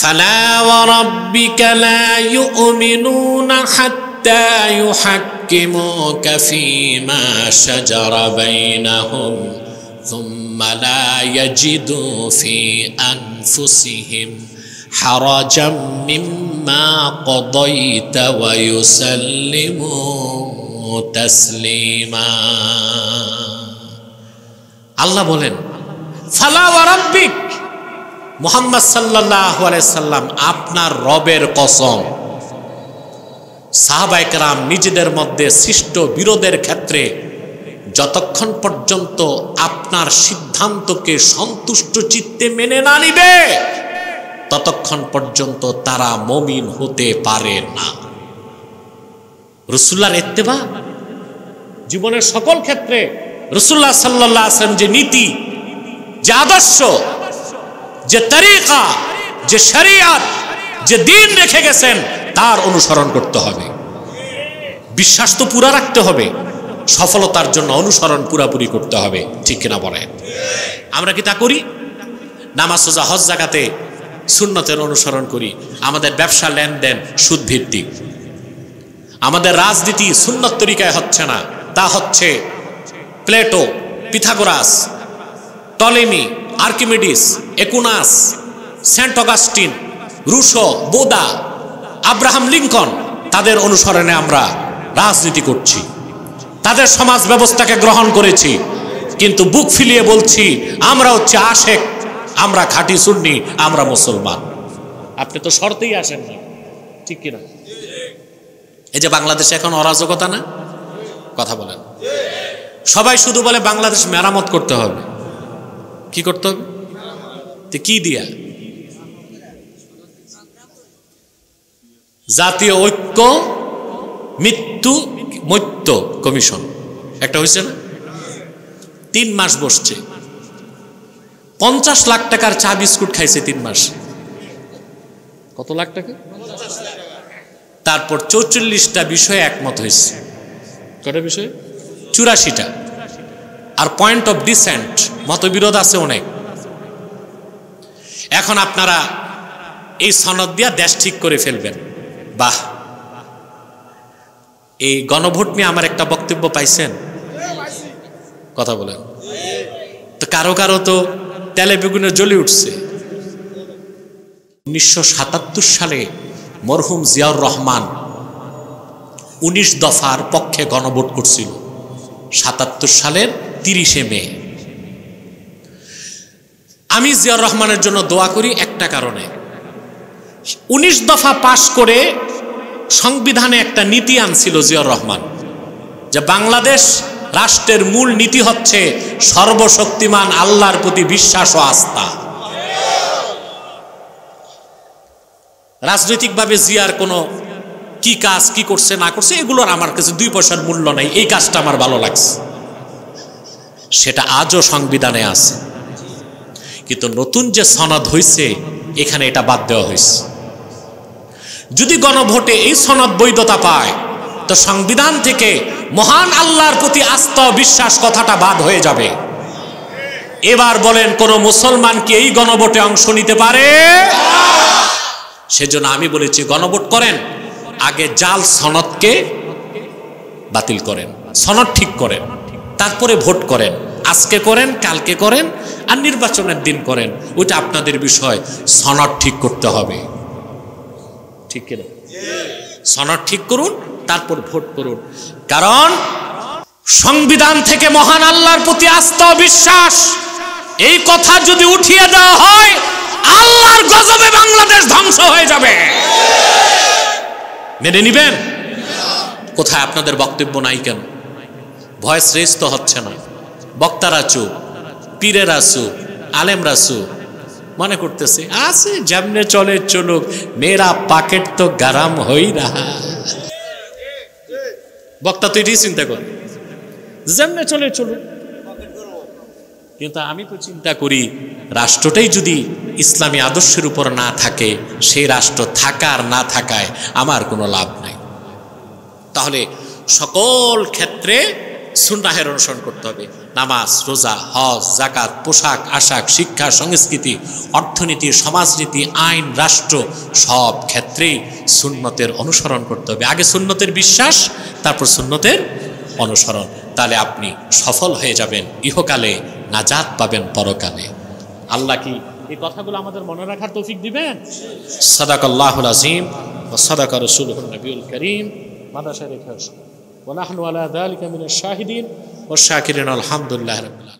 ফালা ওয়া রাব্বিকা লা ইউমিনুনা হাত্তা ইউহাক্কিমুকা ফীমা শাজারা বাইনাহুম ثم সুম্মা লা ইয়াজিদু ফি আনফুসিহিম হারাজাম মিম্মা কদাইতা ওয়া ইউসাল্লিমু তাসলিমা। আল্লাহ বলেন ফালা ওয়া রাব্বিক, মুহাম্মদ সাল্লাল্লাহু আলাইহি সাল্লাম আপনার রবের কসম, সাহাবায়ে কেরাম নিজেদের মধ্যে সৃষ্ট বিরোধের ক্ষেত্রে যতক্ষণ পর্যন্ত আপনার সিদ্ধান্তকে সন্তুষ্ট চিত্তে মেনে না নিবে ততক্ষণ পর্যন্ত তারা মুমিন হতে পারে না। রাসূলুল্লাহর ইত্তেবা জীবনের সকল ক্ষেত্রে রাসূলুল্লাহ সাল্লাল্লাহু আলাইহি ওয়াসাল্লাম যে নীতি, যে আদর্শ, যে তরিকা, যে শরিয়ত, যে দ্বীন রেখে গেছেন তার অনুসরণ করতে হবে। বিশ্বাস তো পুরা রাখতে হবে, সফলতার জন্য অনুসরণ পুরাপুরি করতে হবে, ঠিক কিনা বলেন? আমরা কি তা করি? নামাজ, রোজা, হজ, যাকাতে সুন্নতের অনুসরণ করি। আমাদের ব্যবসা লেনদেন সুদ ভিত্তিক। আমাদের রাজনীতি সুন্নত তরিকায় হচ্ছে না, তা হচ্ছে Plato, Pythagoras, Ptolemy, Archimedes, Aquinas, saint Augustine, Rousseau, Bodin, Abraham Lincoln, তাদের অনুসরণে আমরা রাজনীতি করছি, তাদের সমাজ ব্যবস্থাকে গ্রহণ করেছি। কিন্তু বুক ফিলিয়ে বলছি আমরা হচ্ছে আশেক, আমরা খাঁটি সুন্নি, আমরা মুসলমান। আপনি তো শর্তেই আসেন না, ঠিক কিনা? এই যে বাংলাদেশে এখন অরাজকতা না, কথা বলেন। সবাই শুধু বলে বাংলাদেশ মেরামত করতে হবে। কি করতে হবে? কি দিয়া? জাতীয় ঐক্য মৈত্য কমিশন একটা হয়েছে না, 3 মাস বসছে, 50 লাখ টাকার চা বিস্কুট খাইছে 3 মাস। কত লাখ টাকা? তারপর 44টা বিষয়ে একমত হয়েছে। কটা বিষয়? 84টা। আর পয়েন্ট অফ ডিসেন্ট, মতবিরোধ আছে অনেক। এখন আপনারা এই সনদ দিয়া দেশ ঠিক করে ফেলবেন। বাহ! এই গণভোট নিয়ে আমার একটা বক্তব্য পাইছেন? কথা বলেন তো। কারো কারো তো তেলে বেগুনে জ্বলে উঠছে। 1977 সালে মরহুম জিয়াউর রহমান 19 দফার পক্ষে গণভোট করছিল। 77 সালের 30শে মে। আমি জিয়াউর রহমানের জন্য দোয়া করি একটা কারণে, 19 দফা পাশ করে সংবিধানে একটা নীতি আনছিল জিয়াউর রহমান, যে বাংলাদেশ রাষ্ট্রের মূল নীতি হচ্ছে সর্বশক্তিমান আল্লাহর প্রতি বিশ্বাস ও আস্থা। রাজনৈতিকভাবে জিয়ার কোনো কি কাজ কি করছে না করছে এগুলোর আমার কাছে 2 পয়সার মূল্য নাই। এই কাজটা আমার ভালো লাগছে, সেটা আজও সংবিধানে আছে। কিন্তু নতুন যে সনদ হয়েছে এখানে এটা বাদ দেওয়া হয়েছে। যদি গণভোটে এই সনদ বৈধতা পায় তো সংবিধান থেকে মহান আল্লাহর প্রতি আস্থা ও বিশ্বাস কথাটা বাদ হয়ে যাবে। এবার বলেন কোন মুসলমান কি এই গণভোটে অংশ নিতে পারে? সেজন্য আমি বলেছি গণভোট করেন, আগে জাল সনদকে বাতিল করেন, সনদ ঠিক করেন, তারপরে ভোট করেন। আজকে করেন, কালকে করেন, আর নির্বাচনের দিন করেন, ওইটা আপনাদের বিষয়। সনদ ঠিক করতে হবে, ঠিক কিনা? সনদ ঠিক করুন, তারপর ভোট করুন। কারণ সংবিধান থেকে মহান আল্লাহর প্রতি আস্থা ও বিশ্বাস এই কথা যদি উঠিয়ে দেওয়া হয়, আল্লাহর গজবে বাংলাদেশ ধ্বংস হয়ে যাবে। মেনে নিবেন? কোথায় আপনাদের বক্তব্য নাই কেন? ভয়েস রেজ তো হচ্ছে না। বক্তারা চুপ, পীরেরা চুপ, আলেমরা চুপ। মনে করতেছে আছে যেমনে চলে চলুক, মেরা পাকেট তো গরম হই রাহা। বক্তা তো এটাই চিন্তা করে, যেমনে চলে চলুক। কিন্তু আমি তো চিন্তা করি রাষ্ট্রটাই যদি ইসলামী আদর্শের উপর না থাকে, সেই রাষ্ট্র থাকার না থাকায় আমার কোনো লাভ নাই। তাহলে সকল ক্ষেত্রে সুন্নাহের অনুসরণ করতে হবে। নামাজ, রোজা, হজ, যাকাত, পোশাক আশাক, শিক্ষা, সংস্কৃতি, অর্থনীতি, সমাজনীতি, আইন, রাষ্ট্র, সব ক্ষেত্রেই সুন্নতের অনুসরণ করতে হবে। আগে সুন্নতের বিশ্বাস, তারপর সুন্নতের অনুসরণ। তাহলে আপনি সফল হয়ে যাবেন ইহকালে নাজাত পাবেন পরকালে। আল্লাহ কি এই কথাগুলো আমাদের মনে রাখার তৌফিক দিবেন? সাদাকাল্লাহুল আযীম ওয়া সাদাকা রাসূলুহুন নবিয়ুল কারীম। মাদ্রাসায় রেখে আসুন। ওয়া নাহনু আলা যালিকা মিনাশ শাহিদিন ওয়াশ শাকিরিন। আলহামদুলিল্লাহি রাব্বিল আলামিন।